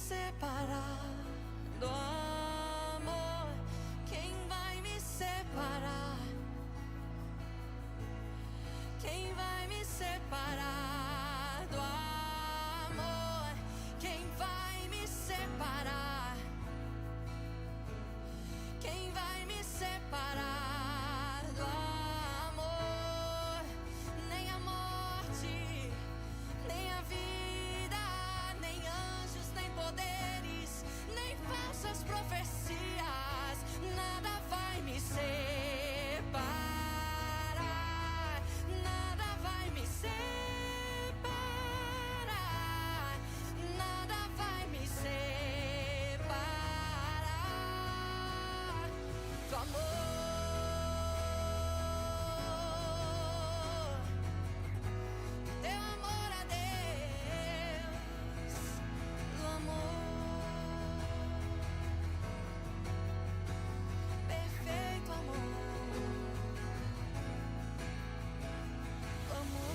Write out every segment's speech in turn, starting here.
separar do amor? Quem vai me separar? Quem vai me separar do amor? Quem vai me separar? Quem vai me separar do amor? Nem a morte, nem a vida, nem anjos, nem poderes, nem falsas profecias, nada vai me separar, nada vai me separar, nada vai me separar do amor. Teu amor a Deus, do amor, perfeito amor, do amor.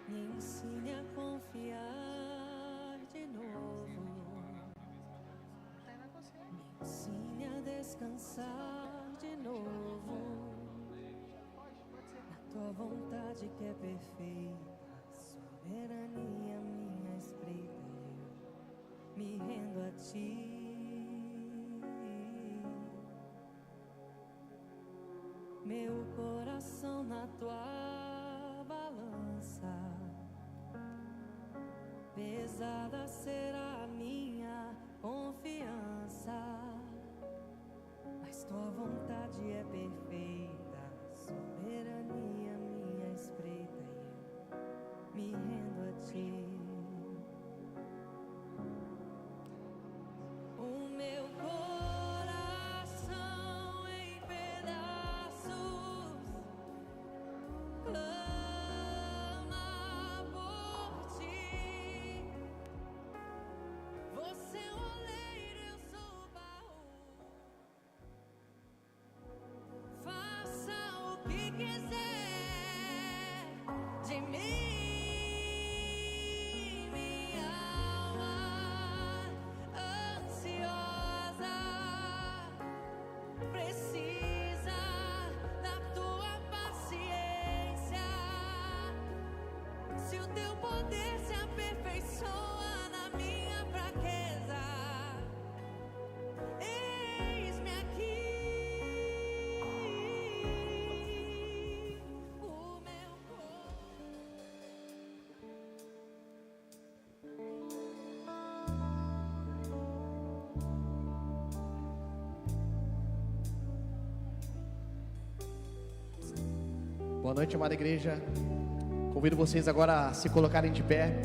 Me ensine a confiar de novo, me ensine a descansar de novo na tua vontade que é perfeita, soberania minha espreita, eu me rendo a ti. Meu coração na tua balança, pesada será a minha confiança, mas tua vontade é perfeita, soberania minha espreita, e eu me rendo a ti. O meu coração em pedaços clama por ti. Você é o oleiro, eu sou o barro. Faça o que quiser de mim, minha alma ansiosa precisa da tua paciência. Se o teu poder se aperfeiçoa na minha fraqueza, eis-me aqui. O meu Boa noite, amada igreja. Convido vocês agora a se colocarem de pé,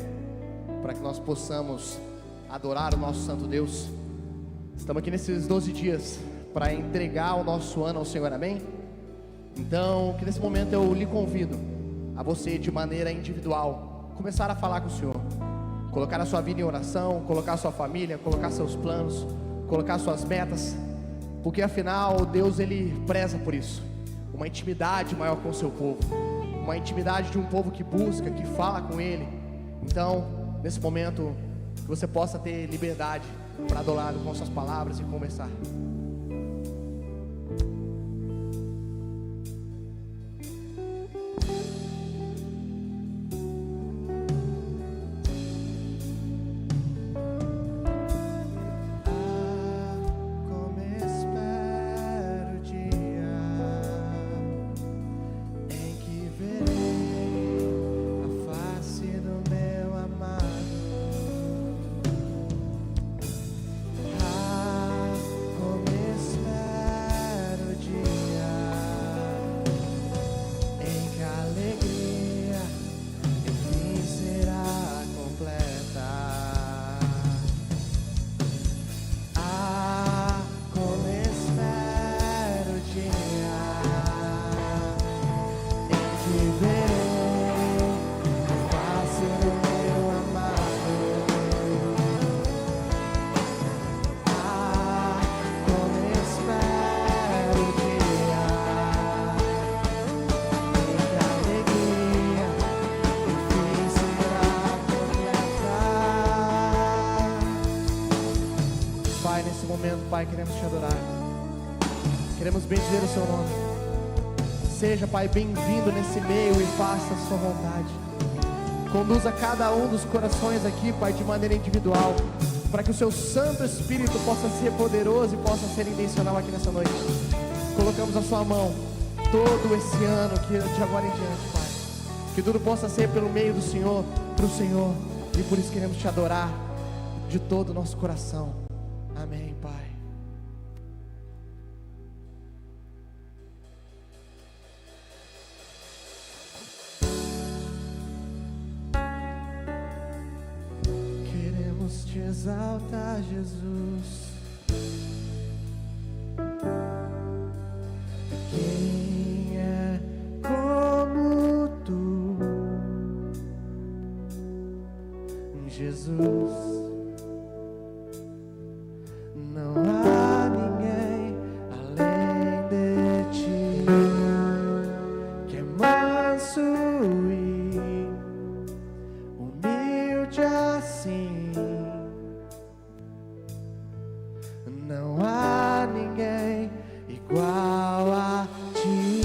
para que nós possamos adorar o nosso Santo Deus. Estamos aqui nesses 12 dias para entregar o nosso ano ao Senhor, amém? Então, que nesse momento eu lhe convido a você, de maneira individual, começar a falar com o Senhor, colocar a sua vida em oração, colocar a sua família, colocar seus planos, colocar suas metas, porque afinal Deus, Ele preza por isso, uma intimidade maior com o seu povo, uma intimidade de um povo que busca, que fala com Ele. Então, nesse momento, que você possa ter liberdade para adorar com suas palavras e conversar. Como momento, Pai, queremos te adorar. Queremos bendizer o seu nome. Seja, Pai, bem-vindo nesse meio e faça a sua vontade. Conduza cada um dos corações aqui, Pai, de maneira individual, para que o seu Santo Espírito possa ser poderoso e possa ser intencional aqui nessa noite. Colocamos a sua mão todo esse ano, que de agora em diante, Pai, que tudo possa ser pelo meio do Senhor, para o Senhor, e por isso queremos te adorar de todo o nosso coração. Amém, Pai. Queremos te exaltar, Jesus. Quem é como tu, Jesus? Não há ninguém além de ti, que é manso e humilde assim. Não há ninguém igual a ti.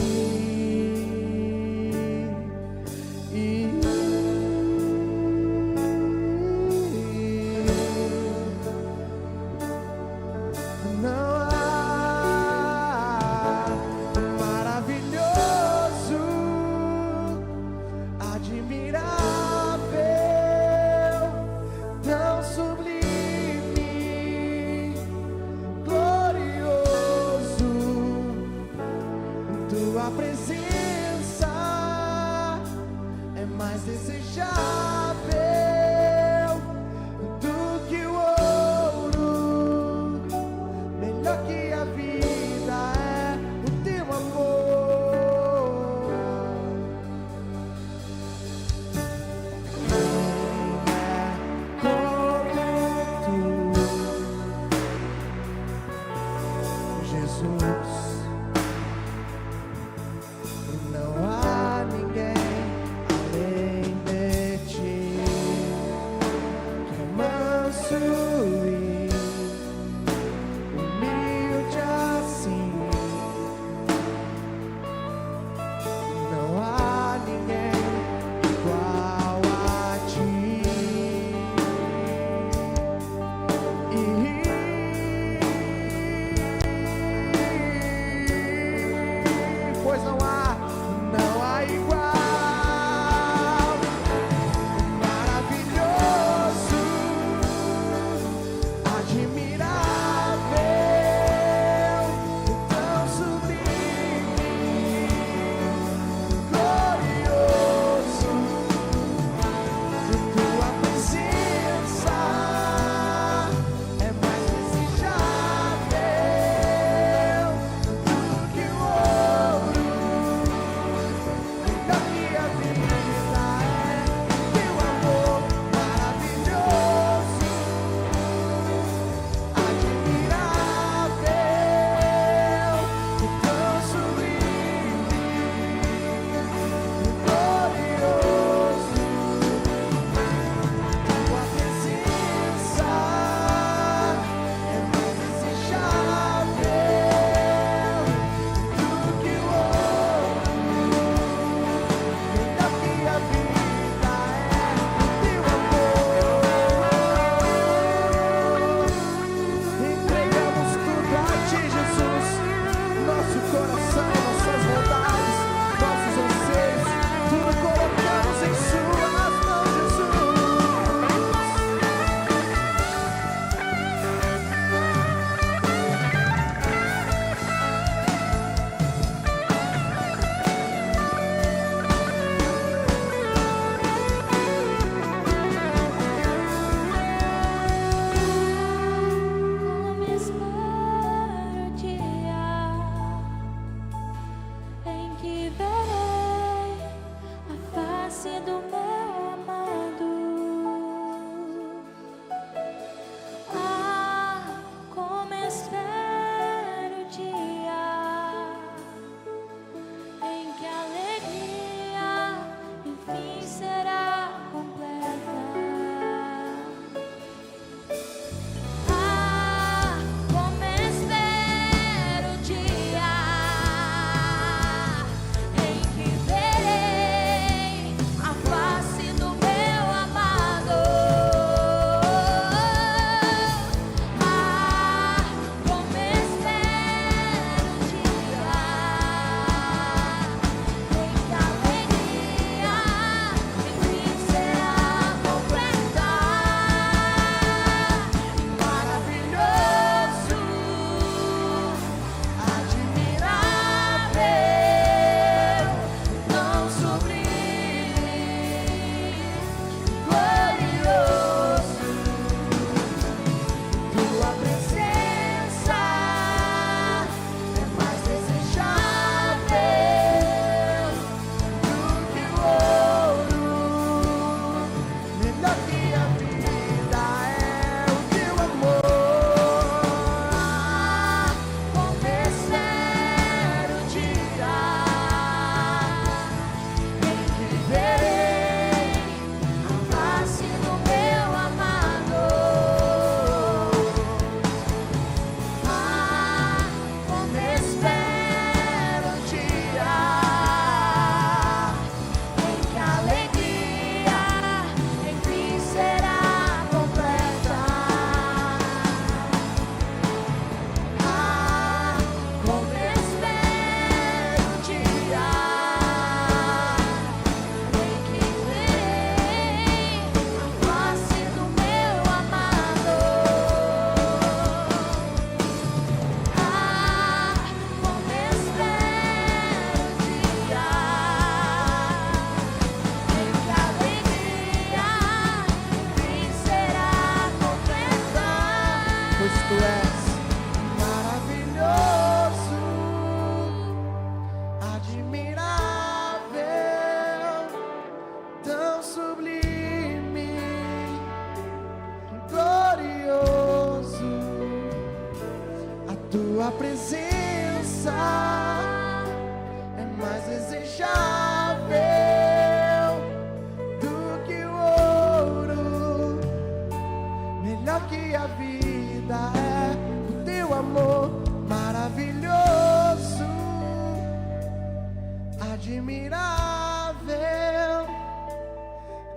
Tão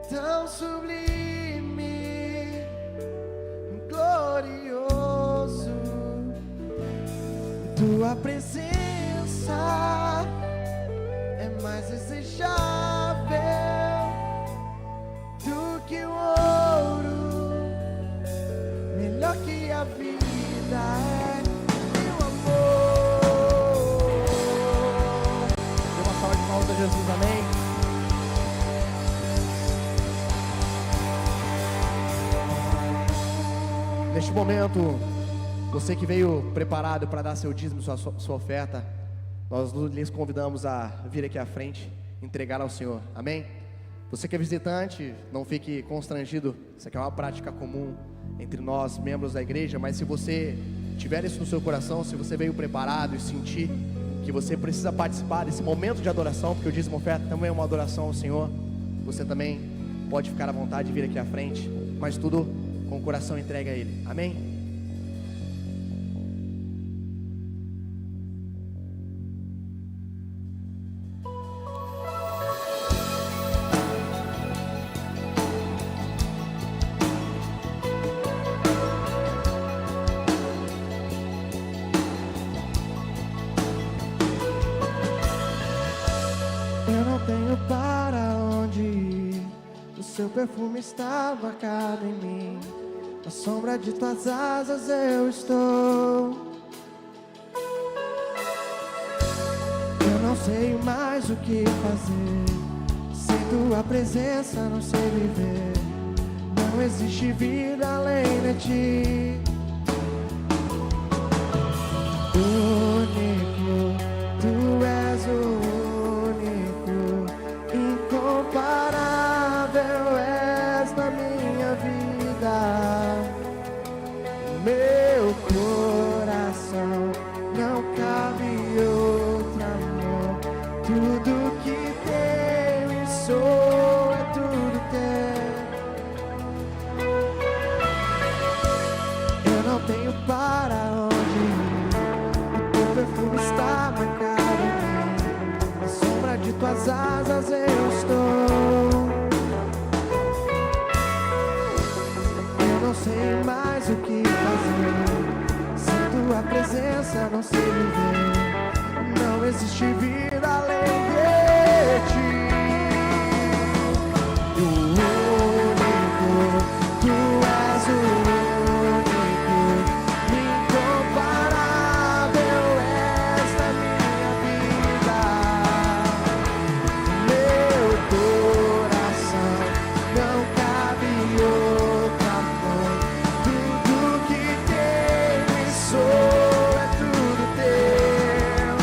tão sublime, glorioso. Tua presença é mais desejável do que o ouro, melhor que a vida é teu amor. Dê uma salva de palmas a Jesus, amém? Neste momento, você que veio preparado para dar seu dízimo, sua oferta, nós lhes convidamos a vir aqui à frente, entregar ao Senhor, amém? Você que é visitante, não fique constrangido, isso aqui é uma prática comum entre nós, membros da igreja, mas se você tiver isso no seu coração, se você veio preparado e sentir que você precisa participar desse momento de adoração, porque o dízimo oferta também é uma adoração ao Senhor, você também pode ficar à vontade de vir aqui à frente, mas tudo com o coração entregue a Ele, amém? Eu não tenho para onde ir, o seu perfume está marcado em mim, na sombra de tuas asas eu estou. Eu não sei mais o que fazer, sem tua presença não sei viver, não existe vida além de ti. Único, tu és o incomparável és na minha vida. Meu coração não cabe outro amor. Tudo que tenho e sou é tudo teu. Eu não tenho para onde ir, o teu perfume está marcado em mim, na sombra de tuas asas eu estou. Eu não sei mais o que fazer, sem tua presença não sei viver, não existe vida além de ti. O único, tu és o único, incomparável és na minha vida. Meu coração não cabe outro amor. Tudo que tenho e sou é tudo teu.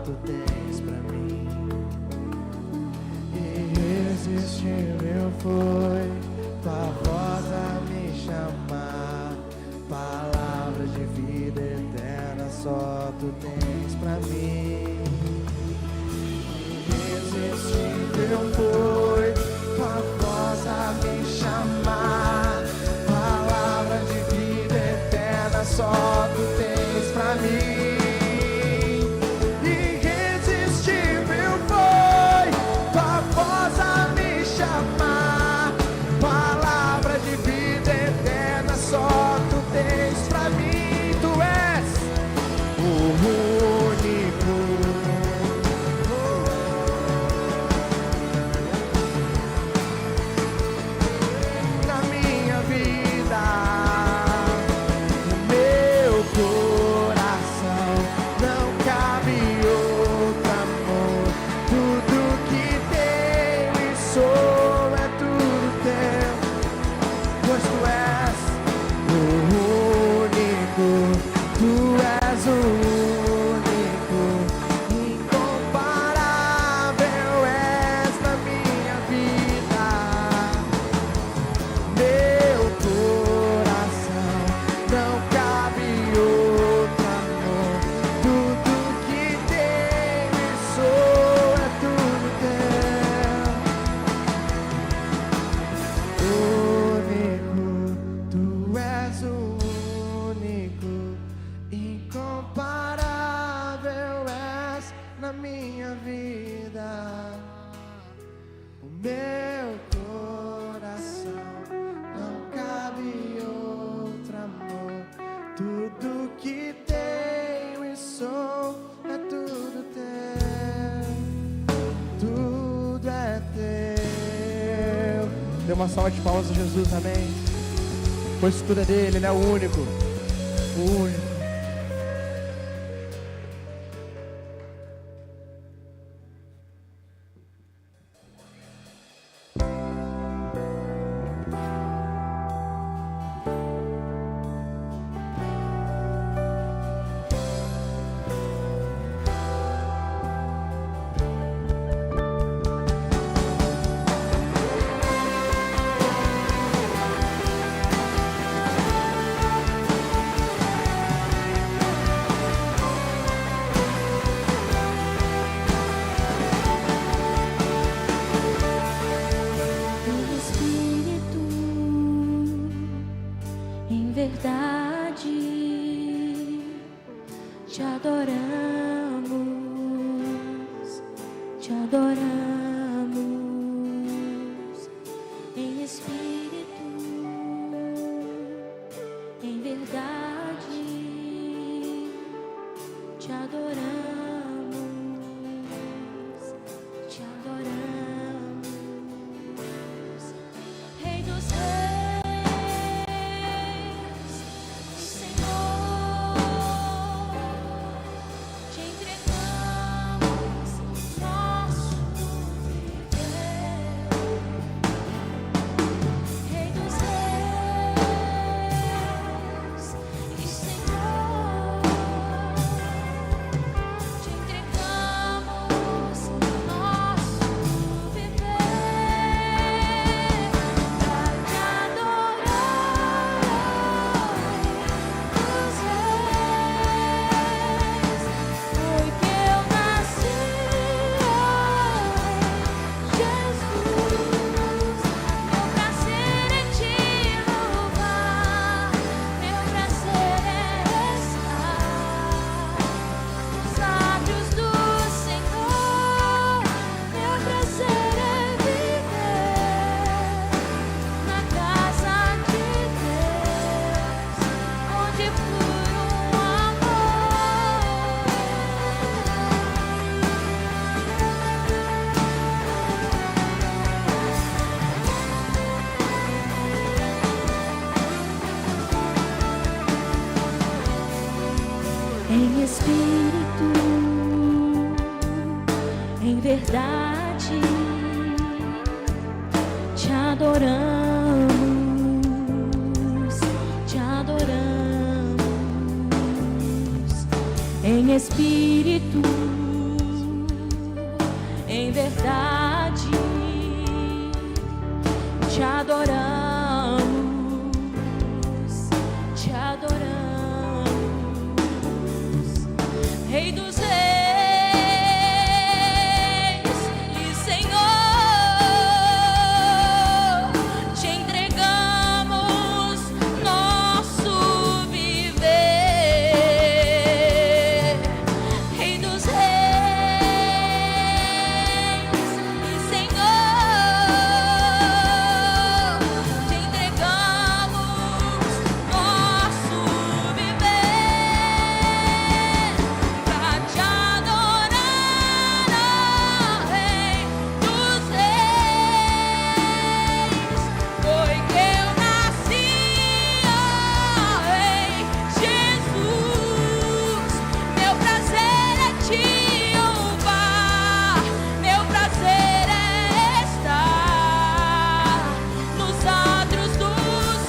tu tens pra mim. Irresistível foi tua voz a me chamar, palavra de vida eterna só tu tens pra mim. Irresistível foi tua voz a me chamar, palavra de vida eterna só tu tens pra mim. Irresistível foi tua voz a me chamar, palavra de vida eterna só tu tens pra mim. Tu és o único. Na minha vida, no meu coração, não cabe outro amor. Tudo que tenho e sou é tudo teu, pois tu és o único, tu és o único, incomparável és na minha vida. Meu coração não cabe outro amor. Tudo que tenho e sou é tudo teu. Único, tu és o único, incomparável és na minha vida. O meu coração não cabe outro amor. Tudo que tenho e sou é tudo teu. Tudo é teu. Dê uma salva de palmas a Jesus, amém? Pois tudo é dele, ele é o único. O único. Teu Espírito, em verdade, te adoramos, te adoramos, em espírito, em verdade, te adoramos, te adoramos. Rei dos reis, Senhor, te entregamos nosso viver. Rei dos reis e Senhor, te entregamos nosso viver. Pra te adorar, os reis, foi que eu nasci, Jesus. Meu prazer é te louvar, meu prazer é estar nos lábios do Senhor. Meu prazer é viver na casa de Deus, onde flui amor. Em espírito, em verdade, te adoramos, te adoramos. Em espírito, em verdade te adoramos, te adoramos, Rei dos Reis e Senhor, te entregamos nosso viver, Rei dos Reis e Senhor, te entregamos nosso viver, pra te adorar, ó Rei dos Reis. Foi que eu nasci, ó Rei Jesus. Meu prazer é te louvar, meu prazer é estar nos átrios do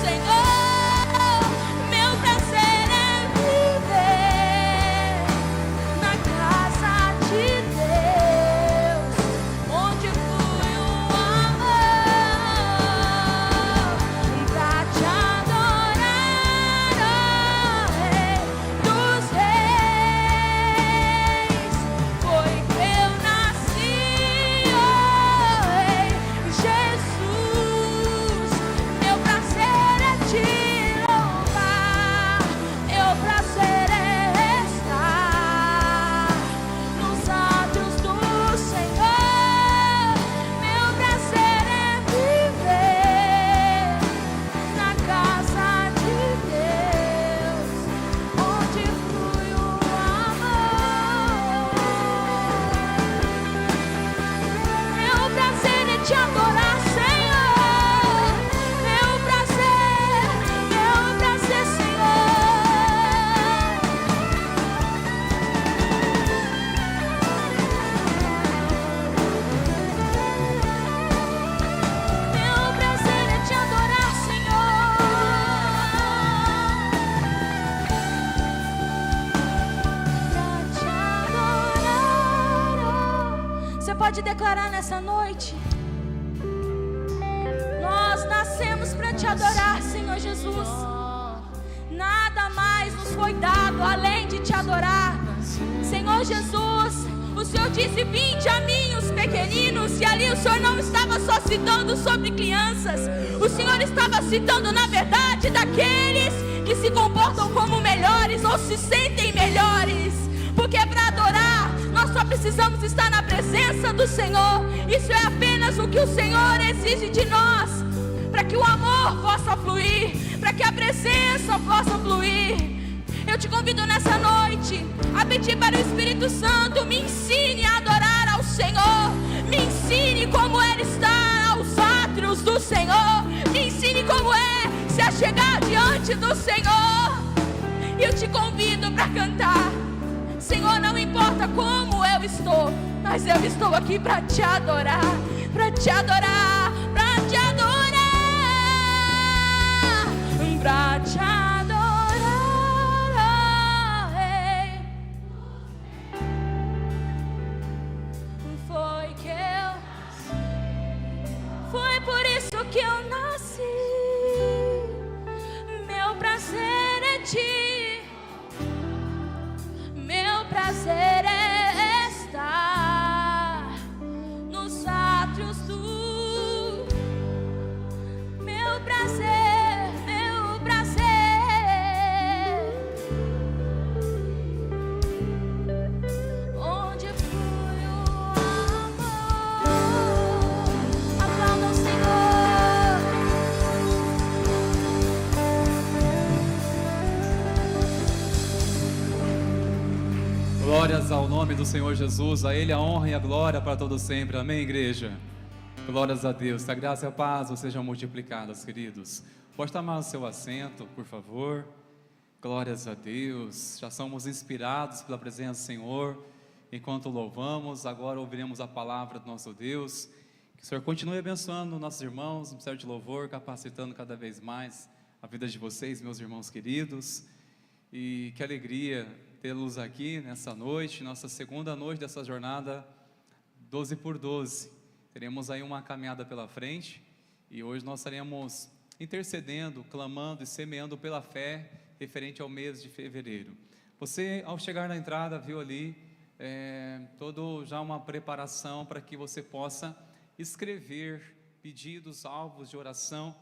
Senhor. Meu prazer é viver na casa de Deus, onde flui o amor, e pra te adorar, ó Rei dos Reis. Foi que eu nasci, ó Rei Jesus. Meu prazer é te louvar, meu prazer é estar nos átrios do Senhor. Meu prazer é viver na casa de Deus, onde flui o amor. Meu prazer é te adorar, Senhor. Meu prazer, Senhor. Meu prazer é te adorar, Senhor. Pra te adorar. Você pode declarar nessa noite: nós nascemos para te adorar, Senhor Jesus. Nada mais nos foi dado além de te adorar, Senhor Jesus. O Senhor disse: vinde a mim os pequeninos. E ali o Senhor não estava só citando sobre crianças, o Senhor estava citando, na verdade, daqueles que se comportam como melhores ou se sentem melhores. Porque para adorar, nós só precisamos estar na presença do Senhor. Isso é apenas o que o Senhor exige de nós, para que o amor possa fluir, para que a presença possa fluir. Eu te convido nessa noite a pedir para o Espírito Santo: me ensine a adorar ao Senhor, me ensine como é estar aos átrios do Senhor, me ensine como é se achegar diante do Senhor. E eu te convido para cantar: Senhor, não importa como eu estou, mas eu estou aqui para te adorar, para te adorar, para te adorar, para te adorar, ó Rei. Foi que eu, foi por isso que eu nasci. Meu prazer é ti, meu prazer é estar nos átrios do meu prazer, meu prazer. Onde flui o amor. Aplauda o Senhor. Glórias ao nome do Senhor Jesus, a Ele a honra e a glória para todo sempre. Amém, igreja? Glórias a Deus. Que a graça e a paz sejam multiplicadas, queridos. Pode tomar o seu assento, por favor. Glórias a Deus. Já somos inspirados pela presença do Senhor. Enquanto louvamos, agora ouviremos a palavra do nosso Deus. Que o Senhor continue abençoando nossos irmãos no Ministério de Louvor, capacitando cada vez mais a vida de vocês, meus irmãos queridos. E que alegria tê-los aqui nessa noite, nossa segunda noite dessa jornada 12 por 12. Teremos aí uma caminhada pela frente e hoje nós estaremos intercedendo, clamando e semeando pela fé referente ao mês de fevereiro. Você, ao chegar na entrada, viu ali todo já uma preparação para que você possa escrever pedidos, alvos de oração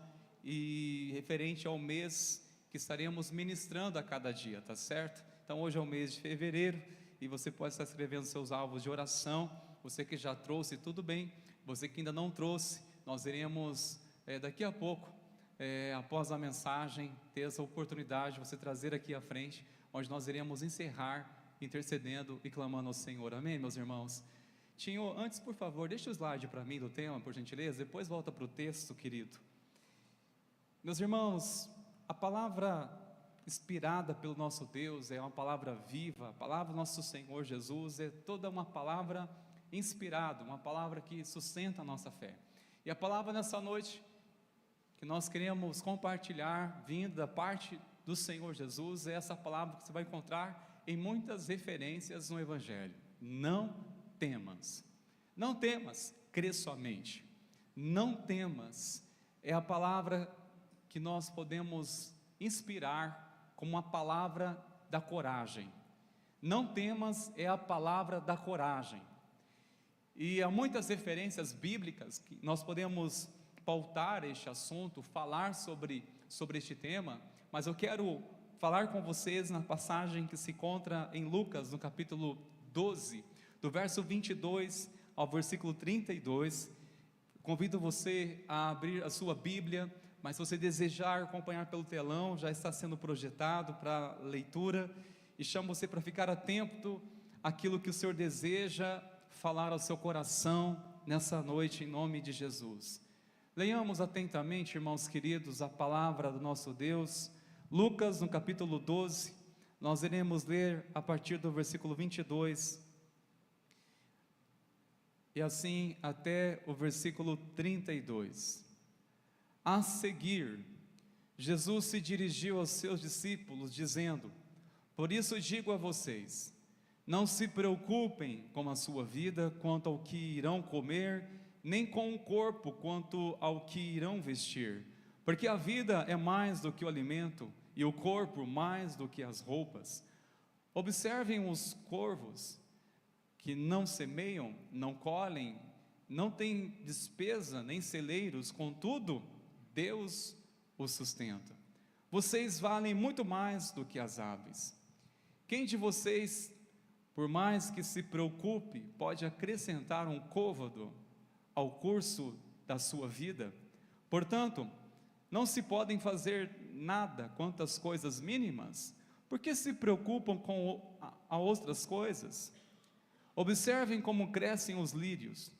e referente ao mês que estaremos ministrando a cada dia, tá certo? Então hoje é o mês de fevereiro e você pode estar escrevendo seus alvos de oração. Você que já trouxe, tudo bem. Você que ainda não trouxe, nós iremos daqui a pouco, após a mensagem, ter essa oportunidade de você trazer aqui à frente, onde nós iremos encerrar intercedendo e clamando ao Senhor. Amém, meus irmãos? Tinho, antes, por favor, deixa o slide para mim do tema, por gentileza, depois volta para o texto, querido. Meus irmãos, a palavra inspirada pelo nosso Deus é uma palavra viva, a palavra do nosso Senhor Jesus é toda uma palavra inspirada, uma palavra que sustenta a nossa fé. E a palavra nessa noite, que nós queremos compartilhar, vindo da parte do Senhor Jesus, é essa palavra que você vai encontrar em muitas referências no Evangelho. Não temas, não temas, crê somente, não temas, é a palavra que nós podemos inspirar como uma palavra da coragem. Não temas é a palavra da coragem, e há muitas referências bíblicas que nós podemos pautar este assunto, falar sobre este tema, mas eu quero falar com vocês na passagem que se encontra em Lucas, no capítulo 12, do verso 22 ao versículo 32, convido você a abrir a sua Bíblia, mas se você desejar acompanhar pelo telão, já está sendo projetado para leitura, e chamo você para ficar atento àquilo que o Senhor deseja falar ao seu coração nessa noite, em nome de Jesus. Leiamos atentamente, irmãos queridos, a palavra do nosso Deus. Lucas, no capítulo 12, nós iremos ler a partir do versículo 22, e assim até o versículo 32. A seguir, Jesus se dirigiu aos seus discípulos, dizendo: por isso digo a vocês, não se preocupem com a sua vida quanto ao que irão comer, nem com o corpo quanto ao que irão vestir, porque a vida é mais do que o alimento, e o corpo mais do que as roupas. Observem os corvos, que não semeiam, não colhem, não têm despesa, nem celeiros, contudo, Deus os sustenta. Vocês valem muito mais do que as aves. Quem de vocês, por mais que se preocupe, pode acrescentar um côvado ao curso da sua vida? Portanto, não se podem fazer nada quanto às coisas mínimas, porque se preocupam com outras coisas. Observem como crescem os lírios,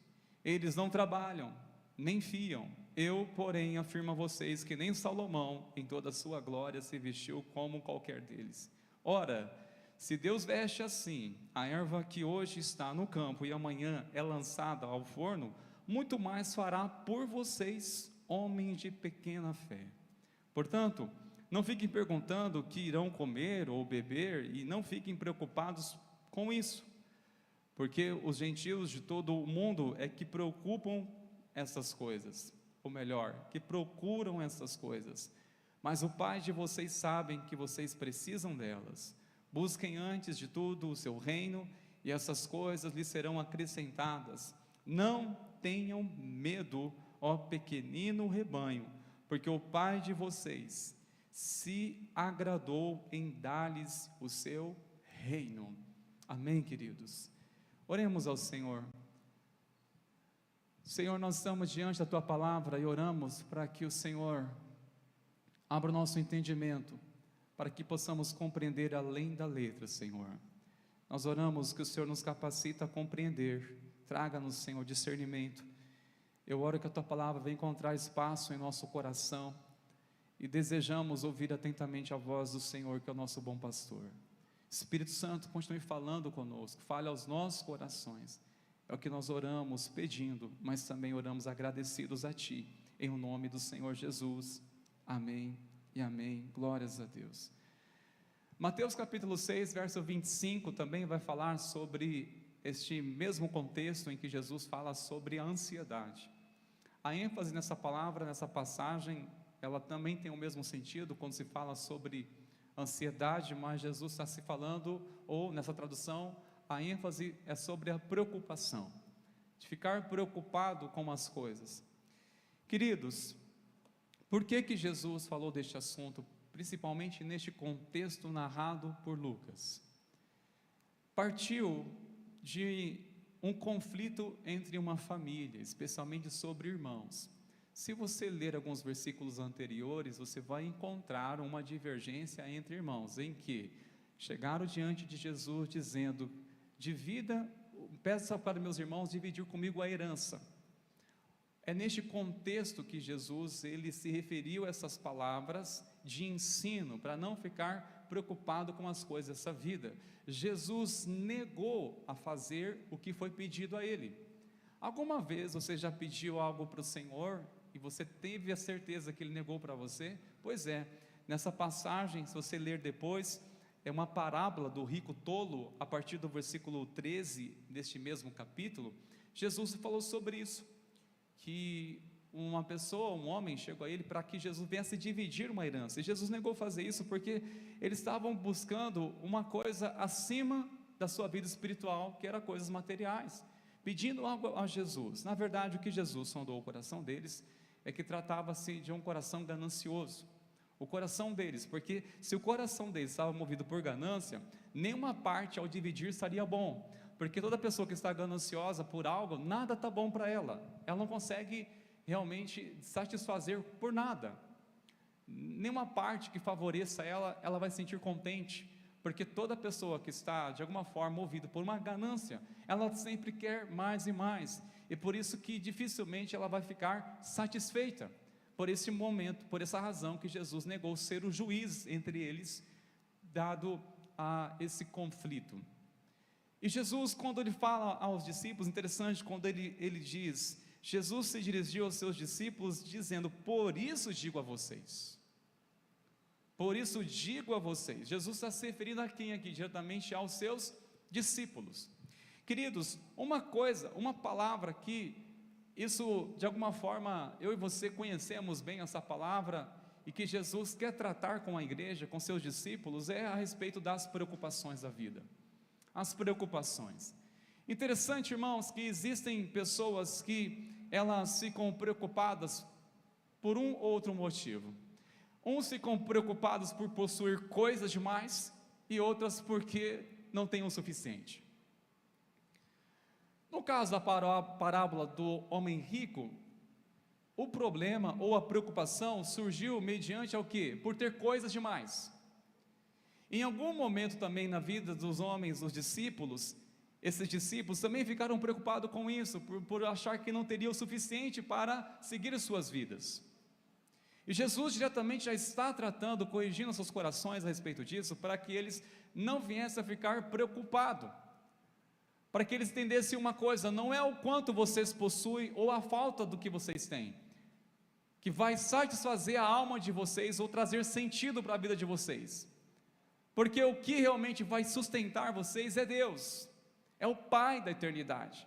eles não trabalham, nem fiam. Eu, porém, afirmo a vocês que nem Salomão, em toda a sua glória, se vestiu como qualquer deles. Ora, se Deus veste assim a erva que hoje está no campo e amanhã é lançada ao forno, muito mais fará por vocês, homens de pequena fé. Portanto, não fiquem perguntando o que irão comer ou beber, e não fiquem preocupados com isso, porque os gentios de todo o mundo é que preocupam essas coisas, ou melhor, que procuram essas coisas, mas o Pai de vocês sabe que vocês precisam delas. Busquem antes de tudo o seu reino, e essas coisas lhes serão acrescentadas. Não tenham medo, ó pequenino rebanho, porque o Pai de vocês se agradou em dar-lhes o seu reino. Amém, queridos? Oremos ao Senhor. Senhor, nós estamos diante da Tua palavra e oramos para que o Senhor abra o nosso entendimento, para que possamos compreender além da letra, Senhor. Nós oramos que o Senhor nos capacita a compreender, traga-nos, Senhor, discernimento. Eu oro que a Tua palavra venha encontrar espaço em nosso coração, e desejamos ouvir atentamente a voz do Senhor, que é o nosso bom pastor. Espírito Santo, continue falando conosco, fale aos nossos corações. É o que nós oramos pedindo, mas também oramos agradecidos a Ti, em nome do Senhor Jesus. Amém e amém. Glórias a Deus. Mateus capítulo 6, verso 25, também vai falar sobre este mesmo contexto em que Jesus fala sobre a ansiedade. A ênfase nessa palavra, nessa passagem, ela também tem o mesmo sentido quando se fala sobre ansiedade, mas Jesus está se falando, ou nessa tradução, a ênfase é sobre a preocupação, de ficar preocupado com as coisas. Queridos, por que Jesus falou deste assunto, principalmente neste contexto narrado por Lucas? Partiu de um conflito entre uma família, especialmente sobre irmãos. Se você ler alguns versículos anteriores, você vai encontrar uma divergência entre irmãos, em que chegaram diante de Jesus dizendo: peça para meus irmãos dividir comigo a herança. É neste contexto que Jesus, ele se referiu a essas palavras de ensino, para não ficar preocupado com as coisas dessa vida. Jesus negou a fazer o que foi pedido a ele. Alguma vez você já pediu algo para o Senhor e você teve a certeza que ele negou para você? Pois é, nessa passagem, se você ler depois, é uma parábola do rico tolo, a partir do versículo 13 deste mesmo capítulo. Jesus falou sobre isso, que uma pessoa, um homem, chegou a ele para que Jesus viesse dividir uma herança, e Jesus negou fazer isso porque eles estavam buscando uma coisa acima da sua vida espiritual, que era coisas materiais, pedindo algo a Jesus. Na verdade, o que Jesus sondou o coração deles é que tratava-se de um coração ganancioso, o coração deles, porque se o coração deles estava movido por ganância, nenhuma parte ao dividir estaria bom, porque toda pessoa que está gananciosa por algo, nada está bom para ela não consegue realmente satisfazer por nada, nenhuma parte que favoreça ela vai se sentir contente, porque toda pessoa que está de alguma forma movida por uma ganância, ela sempre quer mais e mais, e por isso que dificilmente ela vai ficar satisfeita, por esse momento, por essa razão que Jesus negou ser o juiz entre eles, dado a esse conflito. E Jesus, quando ele fala aos discípulos, interessante, quando ele diz, Jesus se dirigiu aos seus discípulos dizendo: por isso digo a vocês, por isso digo a vocês. Jesus está se referindo a quem aqui? Diretamente aos seus discípulos. Queridos, uma coisa, uma palavra que, isso de alguma forma, eu e você conhecemos bem essa palavra, e que Jesus quer tratar com a igreja, com seus discípulos, é a respeito das preocupações da vida. As preocupações. Interessante, irmãos, que existem pessoas que elas ficam preocupadas por um ou outro motivo. Uns ficam preocupados por possuir coisas demais, e outras porque não têm o suficiente. No caso da parábola do homem rico, o problema ou a preocupação surgiu mediante ao quê? Por ter coisas demais. Em algum momento também na vida dos homens, dos discípulos, esses discípulos também ficaram preocupados com isso, por achar que não teria o suficiente para seguir as suas vidas. E Jesus diretamente já está tratando, corrigindo seus corações a respeito disso, para que eles não viessem a ficar preocupados, para que eles entendessem uma coisa: não é o quanto vocês possuem ou a falta do que vocês têm, que vai satisfazer a alma de vocês ou trazer sentido para a vida de vocês, porque o que realmente vai sustentar vocês é Deus, é o Pai da eternidade,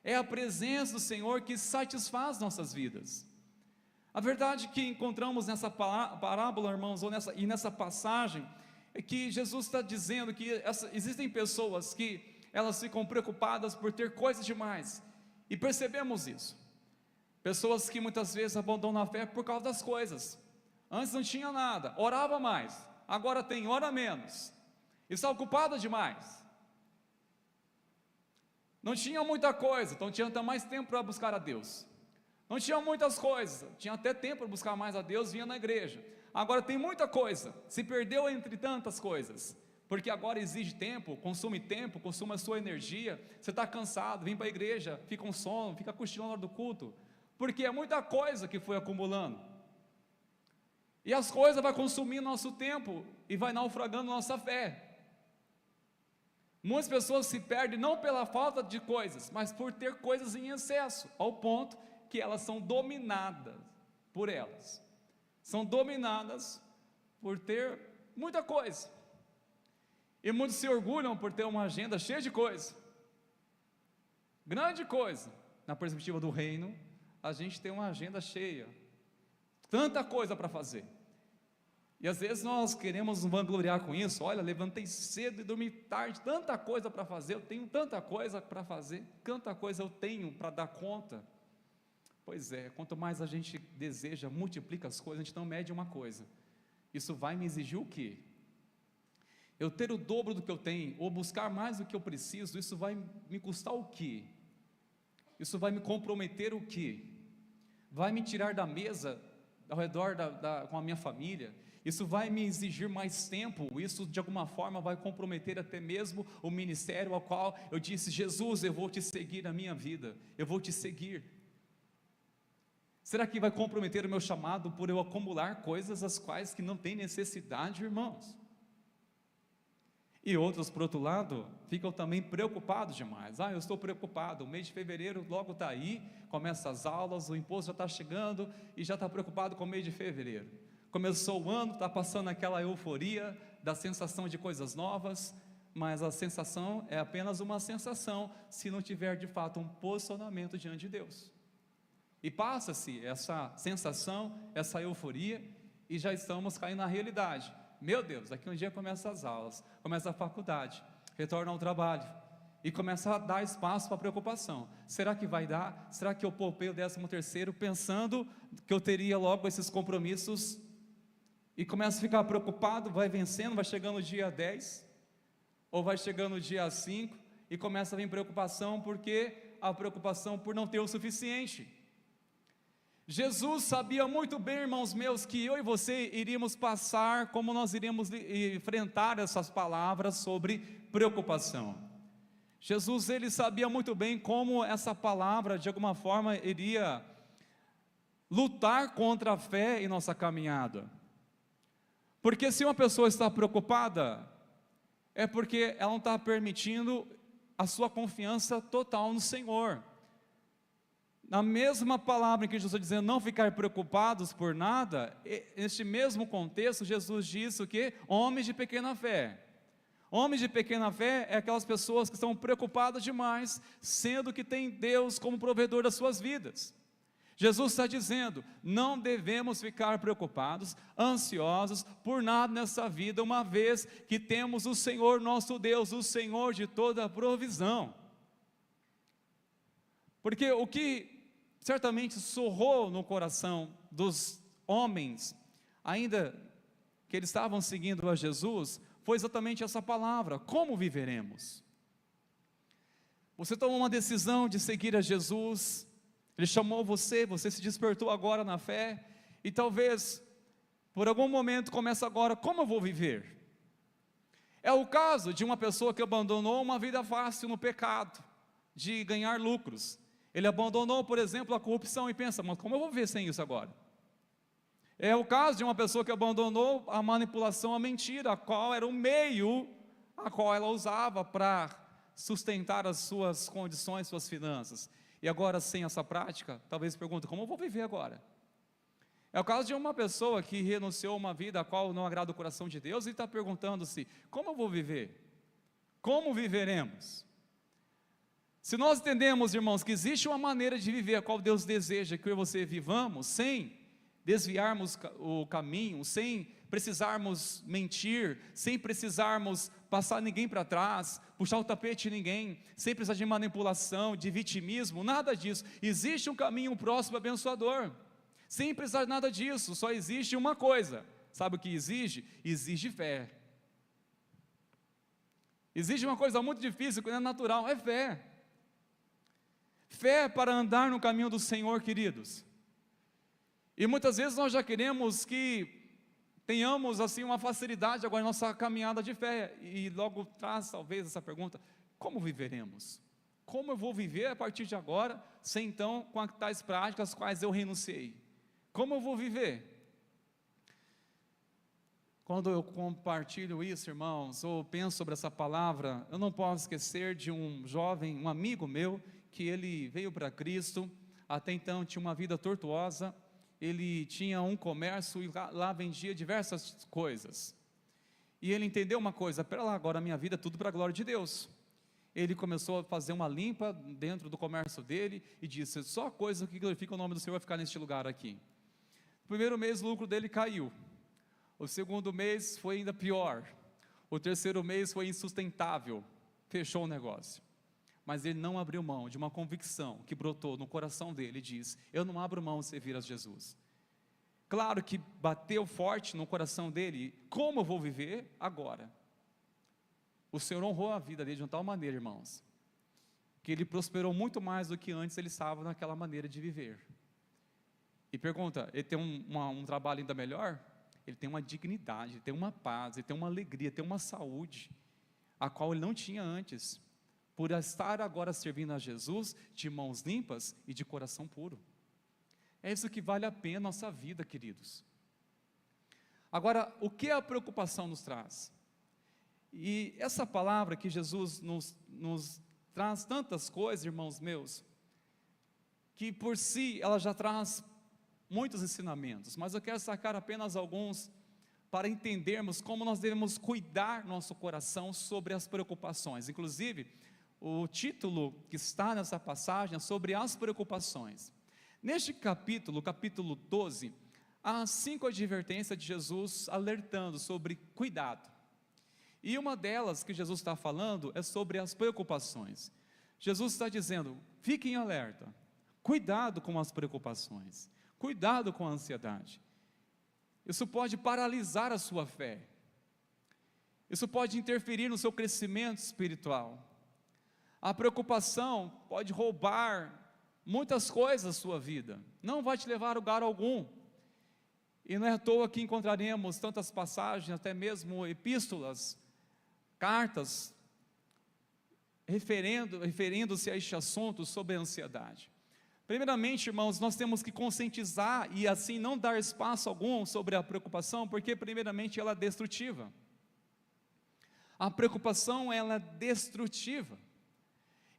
é a presença do Senhor que satisfaz nossas vidas. A verdade que encontramos nessa parábola, irmãos, e nessa passagem, é que Jesus está dizendo que existem pessoas que elas ficam preocupadas por ter coisas demais, e percebemos isso, pessoas que muitas vezes abandonam a fé por causa das coisas. Antes não tinha nada, orava mais, agora tem, ora menos, está ocupada demais. Não tinha muita coisa, então tinha até mais tempo para buscar a Deus. Não tinha muitas coisas, tinha até tempo para buscar mais a Deus, vinha na igreja. Agora tem muita coisa, se perdeu entre tantas coisas, porque agora exige tempo, consome a sua energia. Você está cansado, vem para a igreja, fica com sono, fica cochilando na hora do culto, porque é muita coisa que foi acumulando, e as coisas vão consumir nosso tempo, e vai naufragando nossa fé. Muitas pessoas se perdem não pela falta de coisas, mas por ter coisas em excesso, ao ponto que elas são dominadas por elas, são dominadas por ter muita coisa, e muitos se orgulham por ter uma agenda cheia de coisa, Grande coisa, na perspectiva do reino, a gente tem uma agenda cheia, tanta coisa para fazer. E às vezes nós queremos nos vangloriar com isso. Olha, levantei cedo e dormi tarde, tanta coisa para fazer, eu tenho tanta coisa para fazer, tanta coisa eu tenho para dar conta. Pois é, quanto mais a gente deseja, multiplica as coisas, a gente não mede uma coisa. Isso vai me exigir o quê? Eu ter o dobro do que eu tenho, ou buscar mais do que eu preciso, isso vai me custar o quê? Isso vai me comprometer o quê? Vai me tirar da mesa, ao redor com a minha família? Isso vai me exigir mais tempo? Isso de alguma forma vai comprometer até mesmo o ministério ao qual eu disse: Jesus, eu vou te seguir na minha vida, eu vou te seguir. Será que vai comprometer o meu chamado por eu acumular coisas as quais que não tem necessidade, irmãos? E outros, por outro lado, ficam também preocupados demais. Eu estou preocupado, o mês de fevereiro logo está aí, começa as aulas, o imposto já está chegando e já está preocupado com o mês de fevereiro. Começou o ano, está passando aquela euforia da sensação de coisas novas, mas a sensação é apenas uma sensação, se não tiver de fato um posicionamento diante de Deus. E passa-se essa sensação, essa euforia, e já estamos caindo na realidade. Meu Deus, daqui um dia começa as aulas, começa a faculdade, retorna ao trabalho, e começa a dar espaço para a preocupação. Será que vai dar? Será que eu poupei o 13º pensando que eu teria logo esses compromissos? E começa a ficar preocupado, vai vencendo, vai chegando o dia 10, ou vai chegando o dia 5, e começa a vir preocupação, porque a preocupação por não ter o suficiente. Jesus sabia muito bem, irmãos meus, que eu e você iríamos passar, como nós iríamos enfrentar essas palavras sobre preocupação. Jesus, ele sabia muito bem como essa palavra, de alguma forma, iria lutar contra a fé em nossa caminhada. Porque se uma pessoa está preocupada, é porque ela não está permitindo a sua confiança total no Senhor. Na mesma palavra em que Jesus está dizendo não ficar preocupados por nada, neste mesmo contexto, Jesus diz o quê? Homens de pequena fé. Homens de pequena fé é aquelas pessoas que estão preocupadas demais, sendo que tem Deus como provedor das suas vidas. Jesus está dizendo, não devemos ficar preocupados, ansiosos por nada nessa vida, uma vez que temos o Senhor nosso Deus, o Senhor de toda a provisão. Porque o que certamente sorrou no coração dos homens, ainda que eles estavam seguindo a Jesus, foi exatamente essa palavra: como viveremos? Você tomou uma decisão de seguir a Jesus, Ele chamou você, você se despertou agora na fé, e talvez, por algum momento, começa agora: como eu vou viver? É o caso de uma pessoa que abandonou uma vida fácil no pecado, de ganhar lucros. Ele abandonou, por exemplo, a corrupção e pensa: mas como eu vou viver sem isso agora? É o caso de uma pessoa que abandonou a manipulação, a mentira, a qual era o meio a qual ela usava para sustentar as suas condições, suas finanças. E agora, sem essa prática, talvez pergunte: como eu vou viver agora? É o caso de uma pessoa que renunciou a uma vida a qual não agrada o coração de Deus e está perguntando-se: como eu vou viver? Como viveremos? Se nós entendemos, irmãos, que existe uma maneira de viver a qual Deus deseja que eu e você vivamos, sem desviarmos o caminho, sem precisarmos mentir, sem precisarmos passar ninguém para trás, puxar o tapete de ninguém, sem precisar de manipulação, de vitimismo, nada disso. Existe um caminho próximo abençoador, sem precisar de nada disso. Só existe uma coisa. Sabe o que exige? Exige fé. Existe uma coisa muito difícil, que não é natural, é fé. Fé para andar no caminho do Senhor, queridos. E muitas vezes nós já queremos que tenhamos assim uma facilidade agora na nossa caminhada de fé, e logo traz talvez essa pergunta: como viveremos? Como eu vou viver a partir de agora, sem então com as tais práticas às quais eu renunciei? Como eu vou viver? Quando eu compartilho isso, irmãos, ou penso sobre essa palavra, eu não posso esquecer de um jovem, um amigo meu, que ele veio para Cristo. Até então tinha uma vida tortuosa, ele tinha um comércio e lá vendia diversas coisas, e ele entendeu uma coisa: pera lá, agora a minha vida é tudo para a glória de Deus. ele começou a fazer uma limpa dentro do comércio dele e disse: só coisa que glorifica o nome do Senhor vai ficar neste lugar aqui. No primeiro mês o lucro dele caiu, o segundo mês foi ainda pior, o terceiro mês foi insustentável, fechou o negócio. Mas ele não abriu mão de uma convicção que brotou no coração dele e diz: eu não abro mão de servir a Jesus. Claro que bateu forte no coração dele: como eu vou viver agora? O Senhor honrou a vida dele de uma tal maneira, irmãos, que ele prosperou muito mais do que antes ele estava naquela maneira de viver. E pergunta, ele tem um trabalho ainda melhor? Ele tem uma dignidade, ele tem uma paz, ele tem uma alegria, ele tem uma saúde, a qual ele não tinha antes, por estar agora servindo a Jesus de mãos limpas e de coração puro. É isso que vale a pena a nossa vida, queridos. Agora, o que a preocupação nos traz? E essa palavra que Jesus nos traz tantas coisas, irmãos meus, que por si ela já traz muitos ensinamentos, mas eu quero sacar apenas alguns para entendermos como nós devemos cuidar nosso coração sobre as preocupações. Inclusive, o título que está nessa passagem é sobre as preocupações. Neste capítulo 12, há 5 advertências de Jesus alertando sobre cuidado. E uma delas que Jesus está falando é sobre as preocupações. Jesus está dizendo: fiquem alerta, cuidado com as preocupações, cuidado com a ansiedade. Isso pode paralisar a sua fé, isso pode interferir no seu crescimento espiritual. A preocupação pode roubar muitas coisas da sua vida, não vai te levar a lugar algum. E não é à toa que encontraremos tantas passagens, até mesmo epístolas, cartas, referindo-se a este assunto sobre a ansiedade. Primeiramente, irmãos, nós temos que conscientizar e assim não dar espaço algum sobre a preocupação, porque primeiramente ela é destrutiva. A preocupação, ela é destrutiva.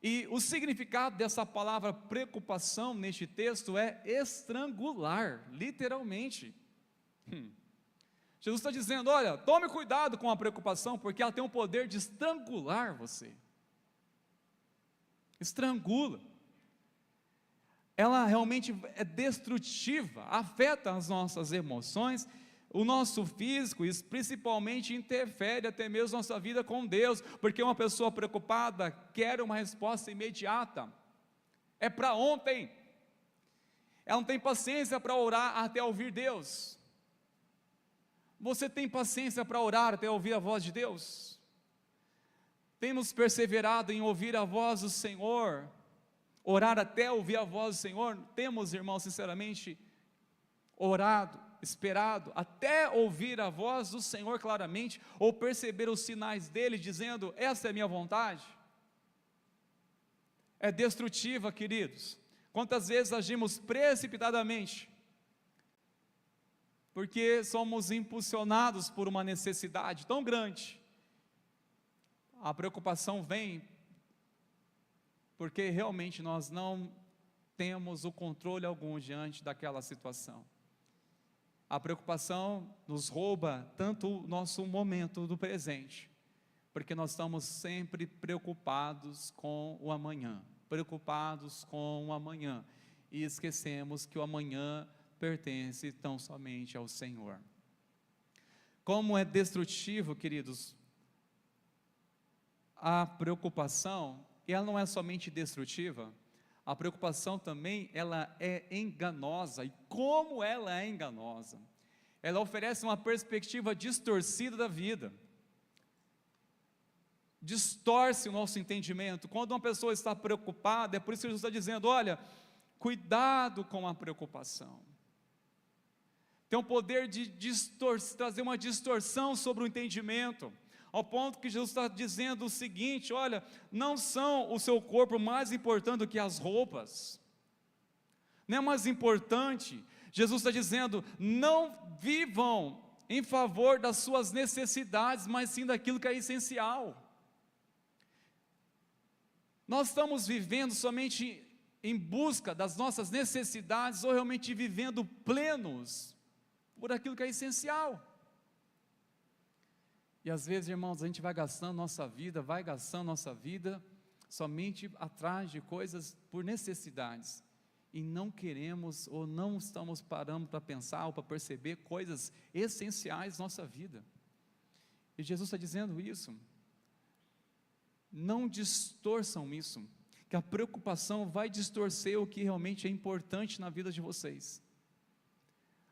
E o significado dessa palavra preocupação neste texto é estrangular, literalmente. Jesus está dizendo: olha, tome cuidado com a preocupação, porque ela tem o poder de estrangular você. Estrangula. Ela realmente é destrutiva, afeta as nossas emoções, o nosso físico, e principalmente interfere até mesmo nossa vida com Deus, porque uma pessoa preocupada quer uma resposta imediata, é para ontem, ela não tem paciência para orar até ouvir Deus. Você tem paciência para orar até ouvir a voz de Deus? Temos perseverado em ouvir a voz do Senhor, orar até ouvir a voz do Senhor? Temos, irmãos, sinceramente, orado, esperado, até ouvir a voz do Senhor claramente, ou perceber os sinais dEle, dizendo: essa é a minha vontade? É destrutiva, queridos. Quantas vezes agimos precipitadamente, porque somos impulsionados por uma necessidade tão grande. A preocupação vem porque realmente nós não temos o controle algum diante daquela situação. A preocupação nos rouba tanto o nosso momento do presente, porque nós estamos sempre preocupados com o amanhã, e esquecemos que o amanhã pertence tão somente ao Senhor. Como é destrutivo, queridos, a preocupação, e ela não é somente destrutiva, a preocupação também, ela é enganosa. E como ela é enganosa? Ela oferece uma perspectiva distorcida da vida, distorce o nosso entendimento. Quando uma pessoa está preocupada, é por isso que Jesus está dizendo: olha, cuidado com a preocupação. Tem o poder de trazer uma distorção sobre o entendimento, ao ponto que Jesus está dizendo o seguinte: olha, não são o seu corpo mais importante do que as roupas, não é mais importante. Jesus está dizendo: não vivam em favor das suas necessidades, mas sim daquilo que é essencial. Nós estamos vivendo somente em busca das nossas necessidades, ou realmente vivendo plenos por aquilo que é essencial? E às vezes, irmãos, a gente vai gastando nossa vida, somente atrás de coisas por necessidades, e não queremos ou não estamos parando para pensar ou para perceber coisas essenciais da nossa vida. E Jesus está dizendo isso. Não distorçam isso, que a preocupação vai distorcer o que realmente é importante na vida de vocês.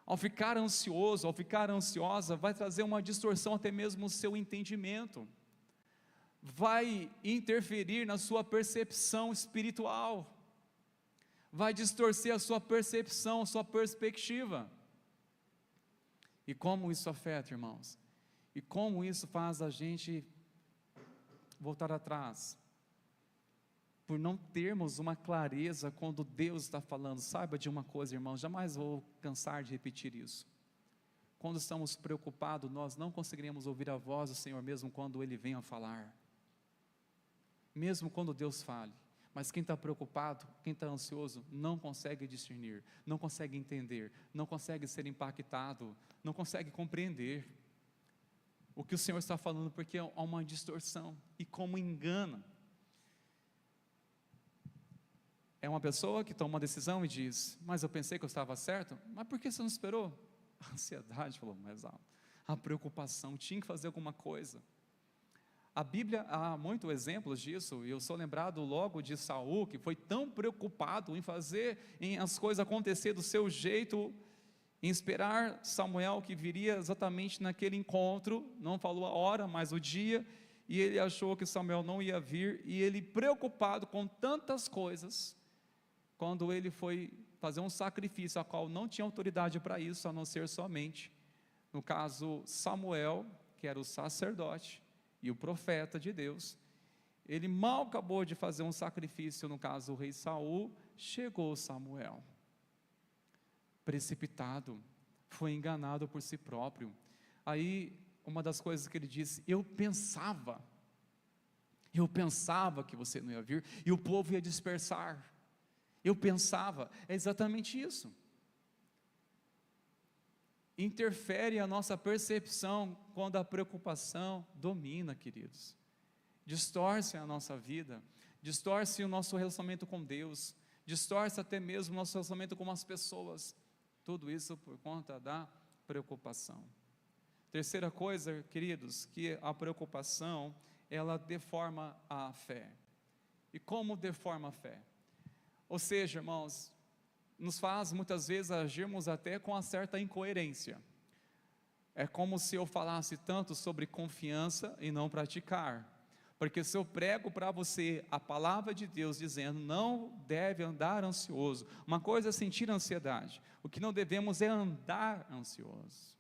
Ao ficar ansioso, ao ficar ansiosa, vai trazer uma distorção até mesmo no seu entendimento, vai interferir na sua percepção espiritual, vai distorcer a sua percepção, a sua perspectiva. E como isso afeta, irmãos? E como isso faz a gente voltar atrás? Por não termos uma clareza quando Deus está falando. Saiba de uma coisa, irmãos, jamais vou cansar de repetir isso. Quando estamos preocupados, nós não conseguiremos ouvir a voz do Senhor, mesmo quando Ele venha falar, mesmo quando Deus fale. Mas quem está preocupado, quem está ansioso, não consegue discernir, não consegue entender, não consegue ser impactado, não consegue compreender o que o Senhor está falando, porque há uma distorção. E como engana. É uma pessoa que toma uma decisão e diz: mas eu pensei que eu estava certo. Mas por que você não esperou? A ansiedade falou mais alto, a preocupação, tinha que fazer alguma coisa. A Bíblia há muitos exemplos disso, e eu sou lembrado logo de Saul, que foi tão preocupado em fazer as coisas acontecer do seu jeito, em esperar Samuel, que viria exatamente naquele encontro, não falou a hora, mas o dia, e ele achou que Samuel não ia vir, e ele preocupado com tantas coisas, quando ele foi fazer um sacrifício, a qual não tinha autoridade para isso, a não ser somente, no caso, Samuel, que era o sacerdote, e o profeta de Deus, ele mal acabou de fazer um sacrifício, no caso o rei Saul, chegou Samuel, precipitado, foi enganado por si próprio. Aí, uma das coisas que ele disse: eu pensava que você não ia vir, e o povo ia dispersar, eu pensava, é exatamente isso. Interfere a nossa percepção quando a preocupação domina, queridos, distorce a nossa vida, distorce o nosso relacionamento com Deus, distorce até mesmo o nosso relacionamento com as pessoas, tudo isso por conta da preocupação. Terceira coisa, queridos, que a preocupação, ela deforma a fé. E como deforma a fé? Ou seja, irmãos, nos faz muitas vezes agirmos até com uma certa incoerência. É como se eu falasse tanto sobre confiança e não praticar, porque se eu prego para você a palavra de Deus dizendo não deve andar ansioso, uma coisa é sentir ansiedade, o que não devemos é andar ansioso.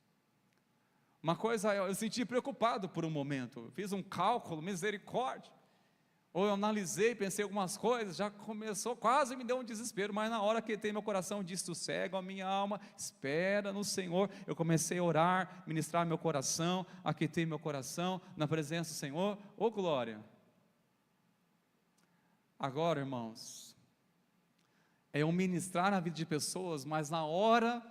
Uma coisa é eu sentir preocupado por um momento, eu fiz um cálculo, misericórdia, ou eu analisei, pensei algumas coisas, já começou, quase me deu um desespero, mas na hora que tem meu coração diz: sossega a minha alma, espera no Senhor. Eu comecei a orar, ministrar meu coração, aquietei meu coração na presença do Senhor. Ô glória! Agora, irmãos, é eu ministrar na vida de pessoas, mas na hora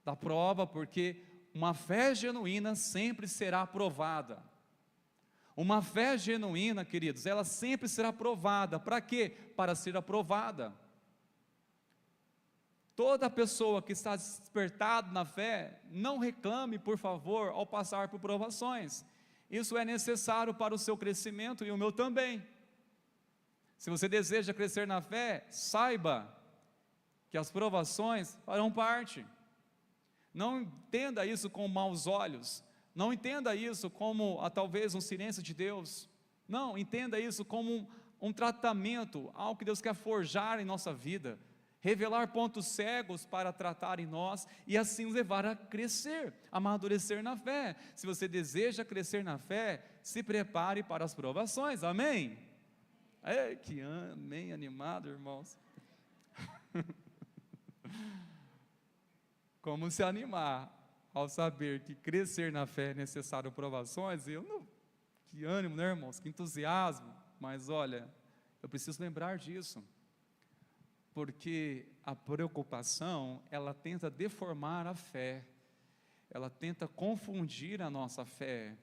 da prova, porque uma fé genuína sempre será provada. Uma fé genuína, queridos, ela sempre será provada. Para quê? Para ser aprovada. Toda pessoa que está despertada na fé, não reclame, por favor, ao passar por provações. Isso é necessário para o seu crescimento e o meu também. Se você deseja crescer na fé, saiba que as provações farão parte. Não entenda isso com maus olhos. Não entenda isso como talvez um silêncio de Deus. Não, entenda isso como um tratamento, algo que Deus quer forjar em nossa vida, revelar pontos cegos para tratar em nós e assim nos levar a crescer, a amadurecer na fé. Se você deseja crescer na fé, se prepare para as provações, amém? Ei, que amém, animado, irmãos. Como se animar ao saber que crescer na fé é necessário provações? Que ânimo, né, irmãos? Que entusiasmo. Mas olha, eu preciso lembrar disso, porque a preocupação, ela tenta deformar a fé, ela tenta confundir a nossa fé.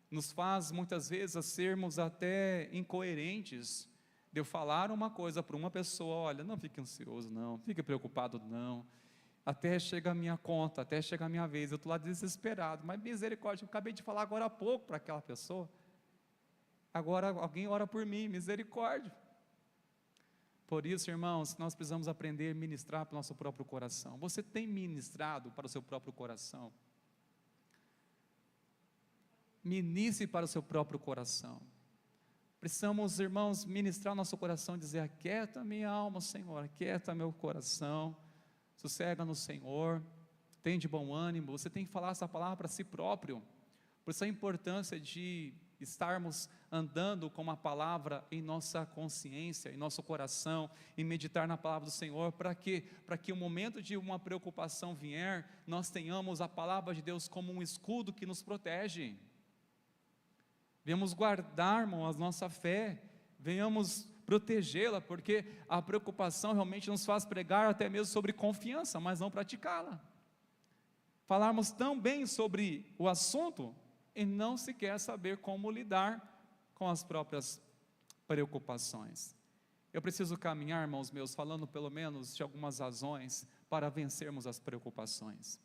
nos faz muitas vezes a sermos até incoerentes, de eu falar uma coisa para uma pessoa, olha, não fique ansioso não, fique preocupado não, até chega a minha conta, até chega a minha vez, eu estou lá desesperado, mas misericórdia, eu acabei de falar agora há pouco para aquela pessoa, agora alguém ora por mim, misericórdia. Por isso, irmãos, nós precisamos aprender a ministrar para o nosso próprio coração. Você tem ministrado para o seu próprio coração? Ministre para o seu próprio coração. Precisamos, irmãos, ministrar nosso coração e dizer, aquieta minha alma, Senhor, aquieta meu coração, sossega no Senhor, tem de bom ânimo. Você tem que falar essa palavra para si próprio. Por isso a importância de estarmos andando com uma palavra em nossa consciência, em nosso coração, e meditar na palavra do Senhor, para quê? Para que o momento de uma preocupação vier, nós tenhamos a palavra de Deus como um escudo que nos protege. Venhamos guardar, irmãos, a nossa fé, venhamos protegê-la, porque a preocupação realmente nos faz pregar até mesmo sobre confiança, mas não praticá-la. Falarmos tão bem sobre o assunto, e não sequer saber como lidar com as próprias preocupações. Eu preciso caminhar, irmãos meus, falando pelo menos de algumas razões para vencermos as preocupações.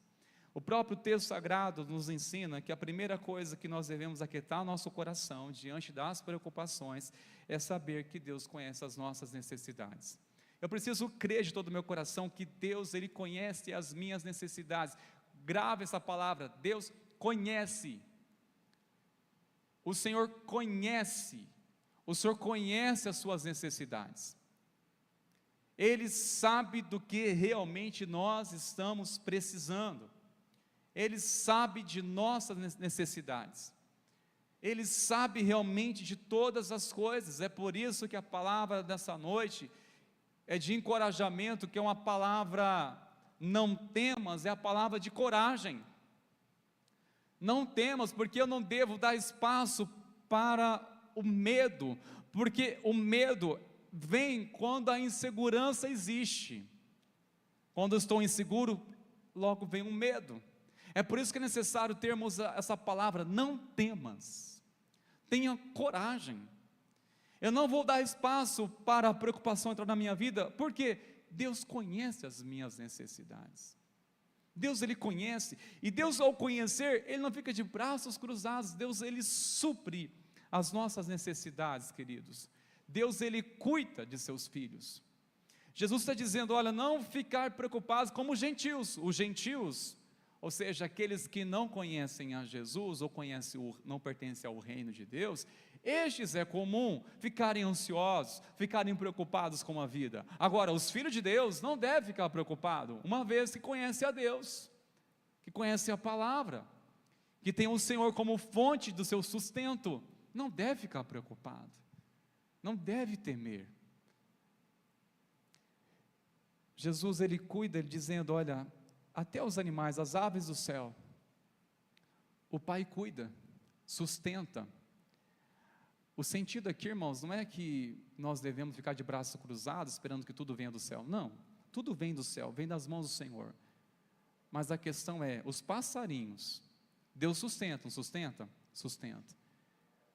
O próprio texto sagrado nos ensina que a primeira coisa que nós devemos aquietar nosso coração diante das preocupações é saber que Deus conhece as nossas necessidades. Eu preciso crer de todo o meu coração que Deus, Ele conhece as minhas necessidades. Grave essa palavra, Deus conhece. O Senhor conhece as suas necessidades. Ele sabe do que realmente nós estamos precisando. Ele sabe de nossas necessidades. Ele sabe realmente de todas as coisas. É por isso que a palavra dessa noite é de encorajamento, que é uma palavra, não temas, é a palavra de coragem. Não temas, porque eu não devo dar espaço para o medo, porque o medo vem quando a insegurança existe. Quando eu estou inseguro, logo vem o medo. É por isso que é necessário termos essa palavra, não temas, tenha coragem. Eu não vou dar espaço para a preocupação entrar na minha vida, porque Deus conhece as minhas necessidades. Deus, Ele conhece, e Deus, ao conhecer, Ele não fica de braços cruzados. Deus, Ele supre as nossas necessidades, queridos. Deus, Ele cuida de seus filhos. Jesus está dizendo, olha, não ficar preocupados como os gentios, ou seja, aqueles que não conhecem a Jesus, ou não pertencem ao reino de Deus, estes é comum ficarem ansiosos, ficarem preocupados com a vida. Agora, os filhos de Deus não devem ficar preocupados, uma vez que conhecem a Deus, que conhecem a palavra, que tem o Senhor como fonte do seu sustento, não deve ficar preocupado, não deve temer. Jesus, Ele cuida, Ele dizendo, olha, até os animais, as aves do céu, o Pai cuida, sustenta. O sentido aqui, irmãos, não é que nós devemos ficar de braços cruzados esperando que tudo venha do céu, não, tudo vem do céu, vem das mãos do Senhor, mas a questão é, os passarinhos, Deus sustenta,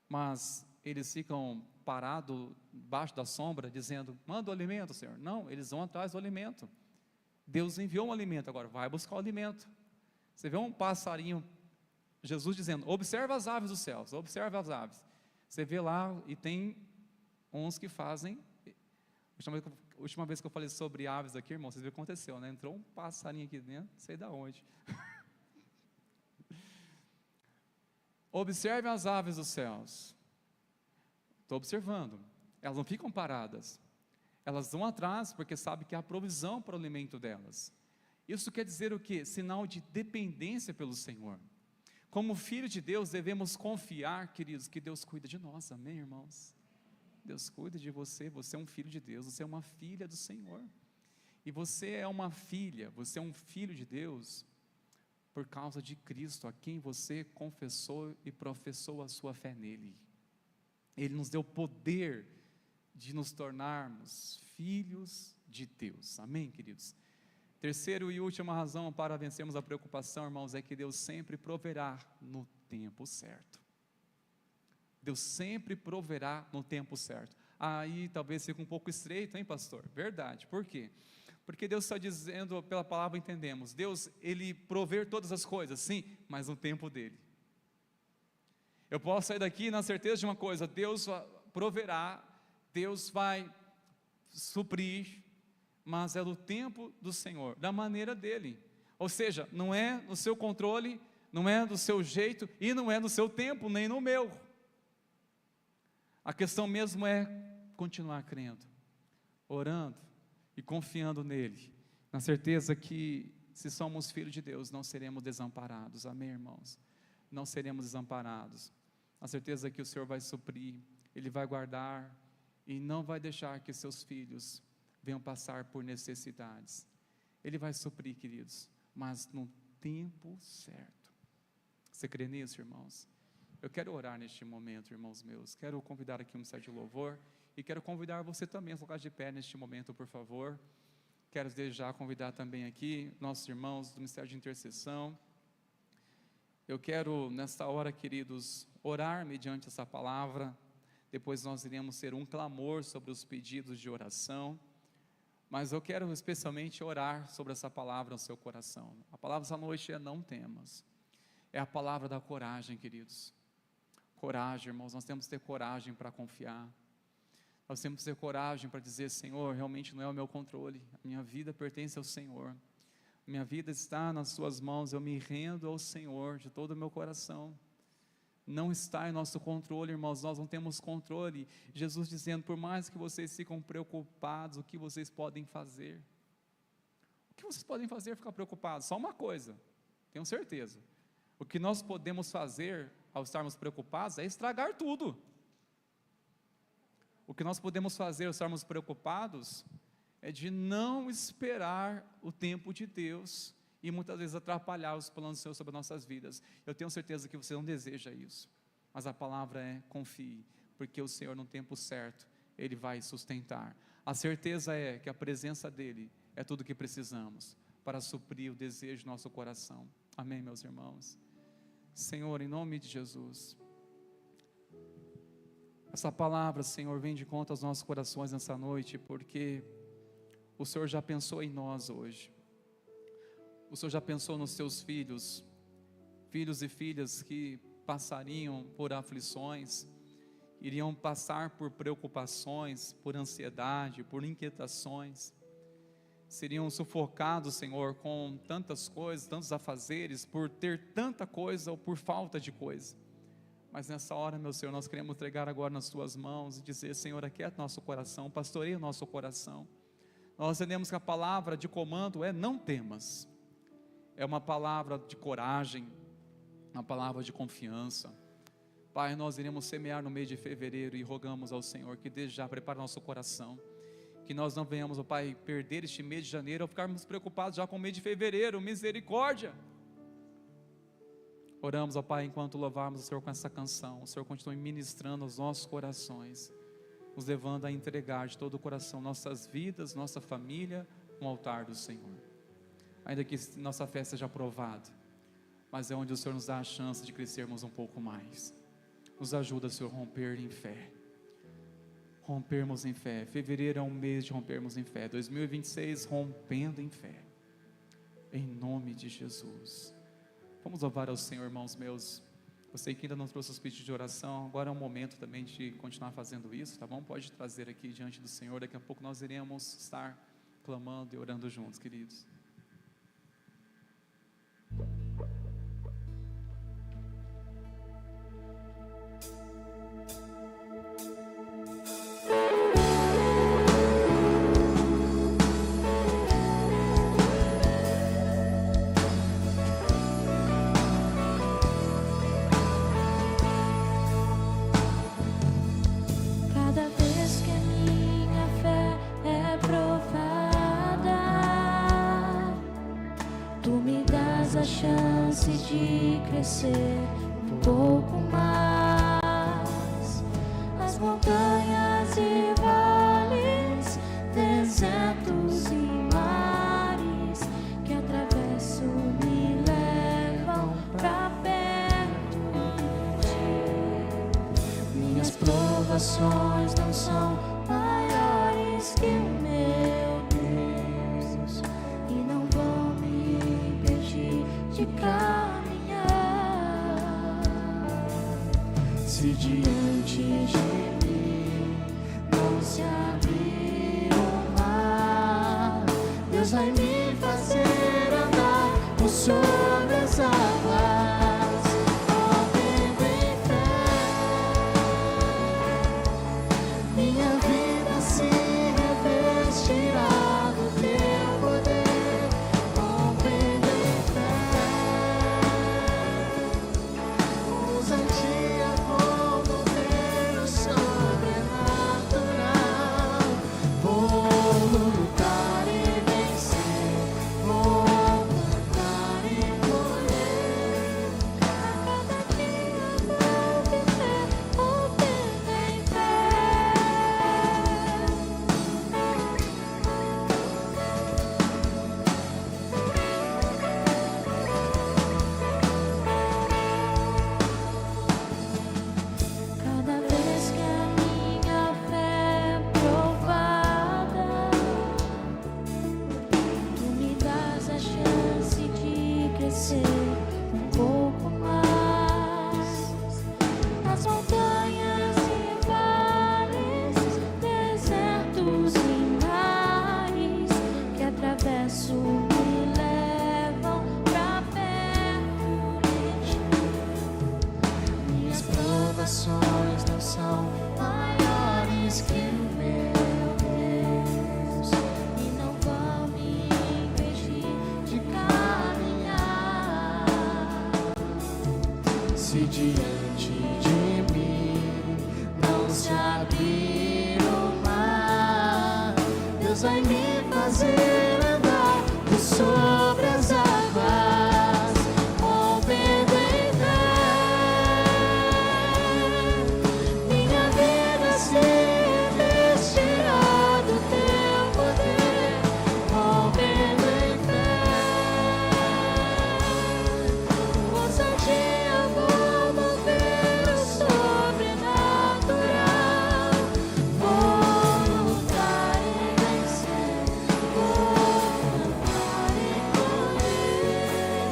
mas eles ficam parados debaixo da sombra, dizendo, manda o alimento, Senhor. Não, eles vão atrás do alimento. Deus enviou um alimento, agora vai buscar o alimento. Você vê um passarinho, Jesus dizendo, observa as aves dos céus, observa as aves. Você vê lá, e tem uns que fazem, a última vez que eu falei sobre aves aqui, irmão, vocês viram o que aconteceu, né? Entrou um passarinho aqui dentro, não sei de onde. Observe as aves dos céus. Estou observando, elas não ficam paradas, elas vão atrás, porque sabem que há provisão para o alimento delas. Isso quer dizer o quê? Sinal de dependência pelo Senhor. Como filho de Deus, devemos confiar, queridos, que Deus cuida de nós, amém, irmãos? Deus cuida de você, você é um filho de Deus, você é uma filha do Senhor, e você é uma filha, você é um filho de Deus, por causa de Cristo, a quem você confessou e professou a sua fé nele. Ele nos deu poder de nos tornarmos filhos de Deus, amém, queridos? Terceiro e última razão para vencermos a preocupação, irmãos, é que Deus sempre proverá no tempo certo. Deus sempre proverá no tempo certo. Aí talvez fique um pouco estreito, hein, pastor? Verdade. Por quê? Porque Deus está dizendo, pela palavra entendemos, Deus, Ele prover todas as coisas, sim, mas no tempo dEle. Eu posso sair daqui na certeza de uma coisa: Deus proverá, Deus vai suprir, mas é do tempo do Senhor, da maneira dEle. Ou seja, não é no seu controle, não é do seu jeito, e não é no seu tempo, nem no meu. A questão mesmo é continuar crendo, orando e confiando nele, na certeza que, se somos filhos de Deus, não seremos desamparados. Amém, irmãos? Não seremos desamparados. A certeza que o Senhor vai suprir, Ele vai guardar e não vai deixar que seus filhos venham passar por necessidades. Ele vai suprir, queridos, mas no tempo certo. Você crê nisso, irmãos? Eu quero orar neste momento, irmãos meus. Quero convidar aqui um ministério de louvor e quero convidar você também a colocar de pé neste momento, por favor. Quero desde já convidar também aqui nossos irmãos do ministério de intercessão. Eu quero nesta hora, queridos, orar mediante essa palavra. Depois nós iremos ter um clamor sobre os pedidos de oração, mas eu quero especialmente orar sobre essa palavra no seu coração. A palavra essa noite é: não temas. É a palavra da coragem, queridos. Coragem, irmãos, nós temos que ter coragem para confiar. Nós temos que ter coragem para dizer: Senhor, realmente não é o meu controle, a minha vida pertence ao Senhor, minha vida está nas suas mãos, eu me rendo ao Senhor de todo o meu coração. Não está em nosso controle, irmãos, nós não temos controle. Jesus dizendo: por mais que vocês ficam preocupados, o que vocês podem fazer? O que vocês podem fazer ficar preocupados? Só uma coisa, tenho certeza: o que nós podemos fazer ao estarmos preocupados é estragar tudo. O que nós podemos fazer ao estarmos preocupados é de não esperar o tempo de Deus e muitas vezes atrapalhar os planos do Senhor sobre as nossas vidas. Eu tenho certeza que você não deseja isso, mas a palavra é: confie, porque o Senhor no tempo certo, Ele vai sustentar. A certeza é que a presença dEle é tudo o que precisamos para suprir o desejo do nosso coração. Amém, meus irmãos? Senhor, em nome de Jesus, essa palavra, Senhor, vem de conta aos nossos corações nessa noite, porque o Senhor já pensou em nós hoje. O Senhor já pensou nos seus filhos, filhos e filhas que passariam por aflições, iriam passar por preocupações, por ansiedade, por inquietações, seriam sufocados, Senhor, com tantas coisas, tantos afazeres, por ter tanta coisa ou por falta de coisa. Mas nessa hora, meu Senhor, nós queremos entregar agora nas Tuas mãos e dizer: Senhor, aquieta nosso coração, pastoreia o nosso coração. Nós entendemos que a palavra de comando é: não temas. É uma palavra de coragem, uma palavra de confiança. Pai, nós iremos semear no mês de fevereiro e rogamos ao Senhor que desde já prepare nosso coração, que nós não venhamos, ó Pai, perder este mês de janeiro ou ficarmos preocupados já com o mês de fevereiro. Misericórdia! Oramos, ó Pai, enquanto louvarmos o Senhor com essa canção, o Senhor continue ministrando aos nossos corações, nos levando a entregar de todo o coração nossas vidas, nossa família, no altar do Senhor. Ainda que nossa fé seja aprovada, mas é onde o Senhor nos dá a chance de crescermos um pouco mais. Nos ajuda, Senhor, a romper em fé. Rompermos em fé. Fevereiro é um mês de rompermos em fé. 2026, rompendo em fé. Em nome de Jesus. Vamos louvar ao Senhor, irmãos meus. Você que ainda não trouxe os pedidos de oração, agora é um momento também de continuar fazendo isso, tá bom? Pode trazer aqui diante do Senhor. Daqui a pouco nós iremos estar clamando e orando juntos, queridos. Cada vez que a minha fé é provada, Tu me das a chance de crescer um pouco mais. As montanhas e vales, desertos e mares que atravesso me levam pra perto de Ti. Minhas provações não são maiores que o meu Deus e não vão me impedir de caminhar. Se diante de mim não se abrir o mar, Deus vai me fazer andar por sobre as águas, correndo em fé. Minha vida se revestirá do teu poder, correndo em fé. Ousadia vou mover o sobrenatural, vou lutar e vencer, vou plantar e colher. A cada dia vou viver, rompendo em fé. Cada vez que a minha fé é provada, tu me dás a chance de crescer um pouco mais. Nas montanhas e vales, desertos e mares que atravesso me levam pra perto de ti. Minhas provações não são maiores que o meu Deus E não vão me impedir de caminhar. se diante de mim não se abrir o mar, Deus vai me fazer andar por sobre as águas, rompendo em fé. Minha vida se revestirá do teu poder, rompendo em fé. Ousadia vou mover o sobrenatural, vou lutar e vencer, vou plantar e colher.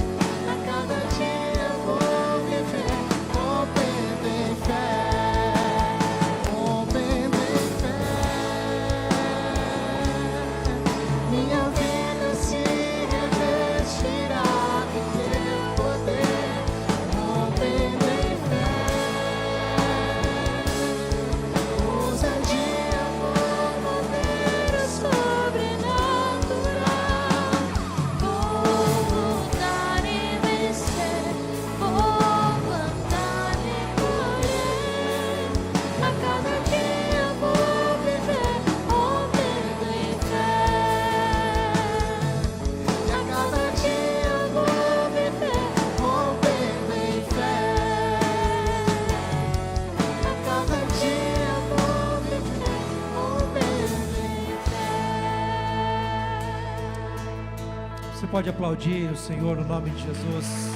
A cada dia vou viver, rompendo em fé, rompendo em fé. Minha vida se revestirá do teu poder, rompendo em fé. Ousadia vou mover o sobrenatural, Vou lutar e vencer, vou plantar e colher. a cada dia vou viver, rompendo em fé. E a cada dia vou viver, rompendo em fé. A cada dia vou viver, rompendo em fé. Você pode aplaudir o Senhor no nome de Jesus.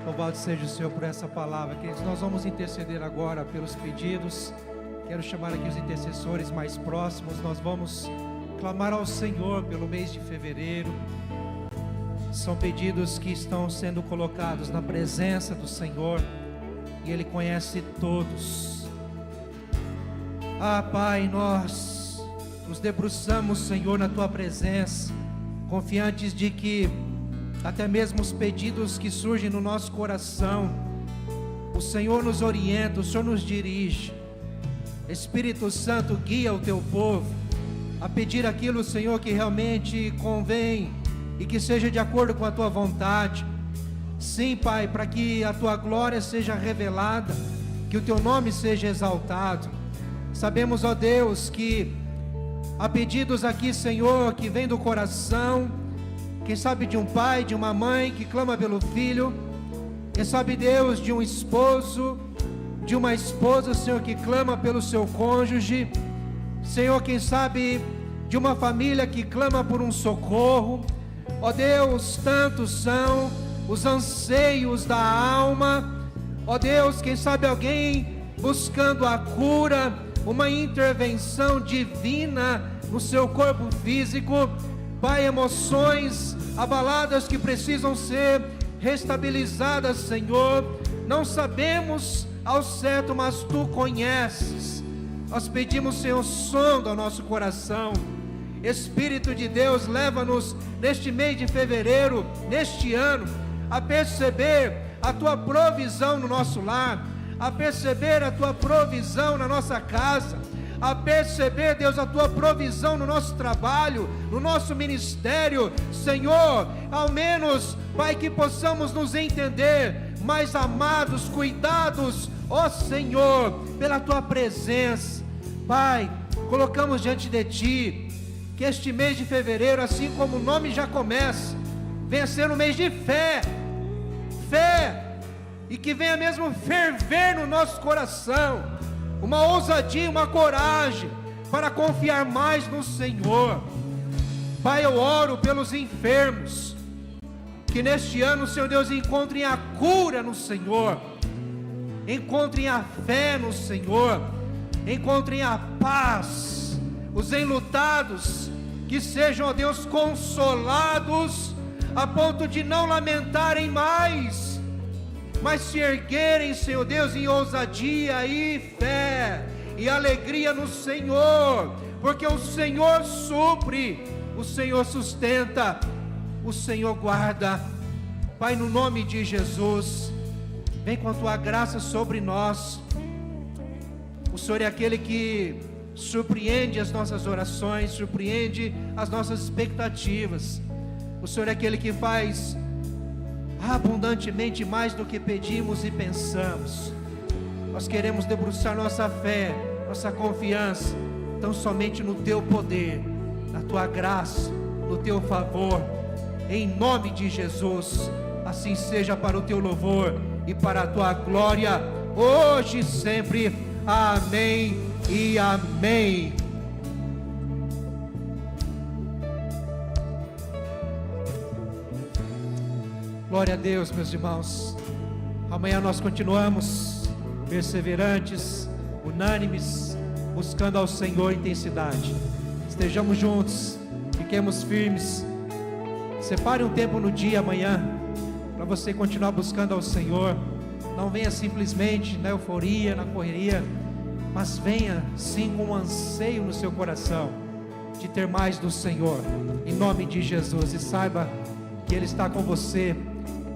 Louvado seja o Senhor por essa palavra, queridos. Nós vamos interceder agora pelos pedidos. Quero chamar aqui os intercessores mais próximos. Nós vamos clamar ao Senhor pelo mês de fevereiro. São pedidos que estão sendo colocados na presença do Senhor e Ele conhece todos. Ah, Pai, nós nos debruçamos, Senhor, na Tua presença, confiantes de que até mesmo os pedidos que surgem no nosso coração, o Senhor nos orienta, o Senhor nos dirige. Espírito Santo, guia o Teu povo a pedir aquilo, Senhor, que realmente convém e que seja de acordo com a Tua vontade. Sim, Pai, para que a Tua glória seja revelada, que o Teu nome seja exaltado. Sabemos, ó Deus, que há pedidos aqui, Senhor, que vem do coração, quem sabe de um pai, de uma mãe que clama pelo filho, quem sabe, Deus, de um esposo, de uma esposa, Senhor, que clama pelo seu cônjuge, Senhor, quem sabe de uma família que clama por um socorro. Ó Deus, tantos são os anseios da alma. Ó Deus, quem sabe alguém buscando a cura, uma intervenção divina no seu corpo físico. Pai, emoções abaladas que precisam ser restabilizadas, Senhor. Não sabemos ao certo, mas Tu conheces. Nós pedimos, Senhor, sonda o nosso coração. Espírito de Deus, leva-nos neste mês de fevereiro, neste ano, a perceber a Tua provisão no nosso lar, a perceber a Tua provisão na nossa casa, a perceber, Deus, a Tua provisão no nosso trabalho, no nosso ministério. Senhor, ao menos, Pai, que possamos nos entender mais amados, cuidados, ó Senhor, pela Tua presença. Pai, colocamos diante de Ti, que este mês de fevereiro, assim como o nome já começa, venha ser um mês de fé, e que venha mesmo ferver no nosso coração, uma ousadia, uma coragem, para confiar mais no Senhor. Pai, eu oro pelos enfermos, que neste ano, Senhor Deus, encontrem a cura no Senhor, encontrem a fé no Senhor, encontrem a paz. Os enlutados, que sejam, ó Deus, consolados, a ponto de não lamentarem mais, mas se erguerem, Senhor Deus, em ousadia e fé, e alegria no Senhor, porque o Senhor supre, o Senhor sustenta, o Senhor guarda. Pai, no nome de Jesus, vem com a Tua graça sobre nós. O Senhor é aquele que surpreende as nossas orações, surpreende as nossas expectativas. O Senhor é aquele que faz abundantemente mais do que pedimos e pensamos. Nós queremos debruçar nossa fé, nossa confiança, tão somente no Teu poder, na Tua graça, no Teu favor, em nome de Jesus. Assim seja, para o Teu louvor e para a Tua glória, hoje e sempre. Amém e amém. Glória a Deus, meus irmãos. Amanhã nós continuamos perseverantes, unânimes, buscando ao Senhor intensidade. Estejamos juntos, fiquemos firmes. Separe um tempo no dia amanhã para você continuar buscando ao Senhor. Não venha simplesmente na euforia, na correria, mas venha sim com um anseio no seu coração de ter mais do Senhor, em nome de Jesus. E saiba que Ele está com você,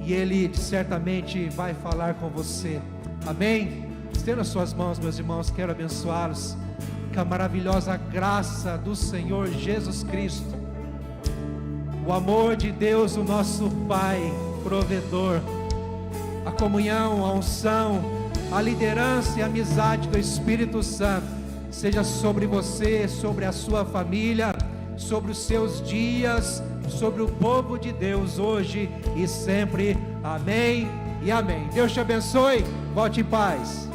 e Ele certamente vai falar com você. Amém? Estenda as suas mãos, meus irmãos, quero abençoá-los. Que a maravilhosa graça do Senhor Jesus Cristo, o amor de Deus, o nosso Pai, provedor, a comunhão, a unção, a liderança e a amizade do Espírito Santo seja sobre você, sobre a sua família, sobre os seus dias, sobre o povo de Deus hoje e sempre. Amém e amém. Deus te abençoe. Volte em paz.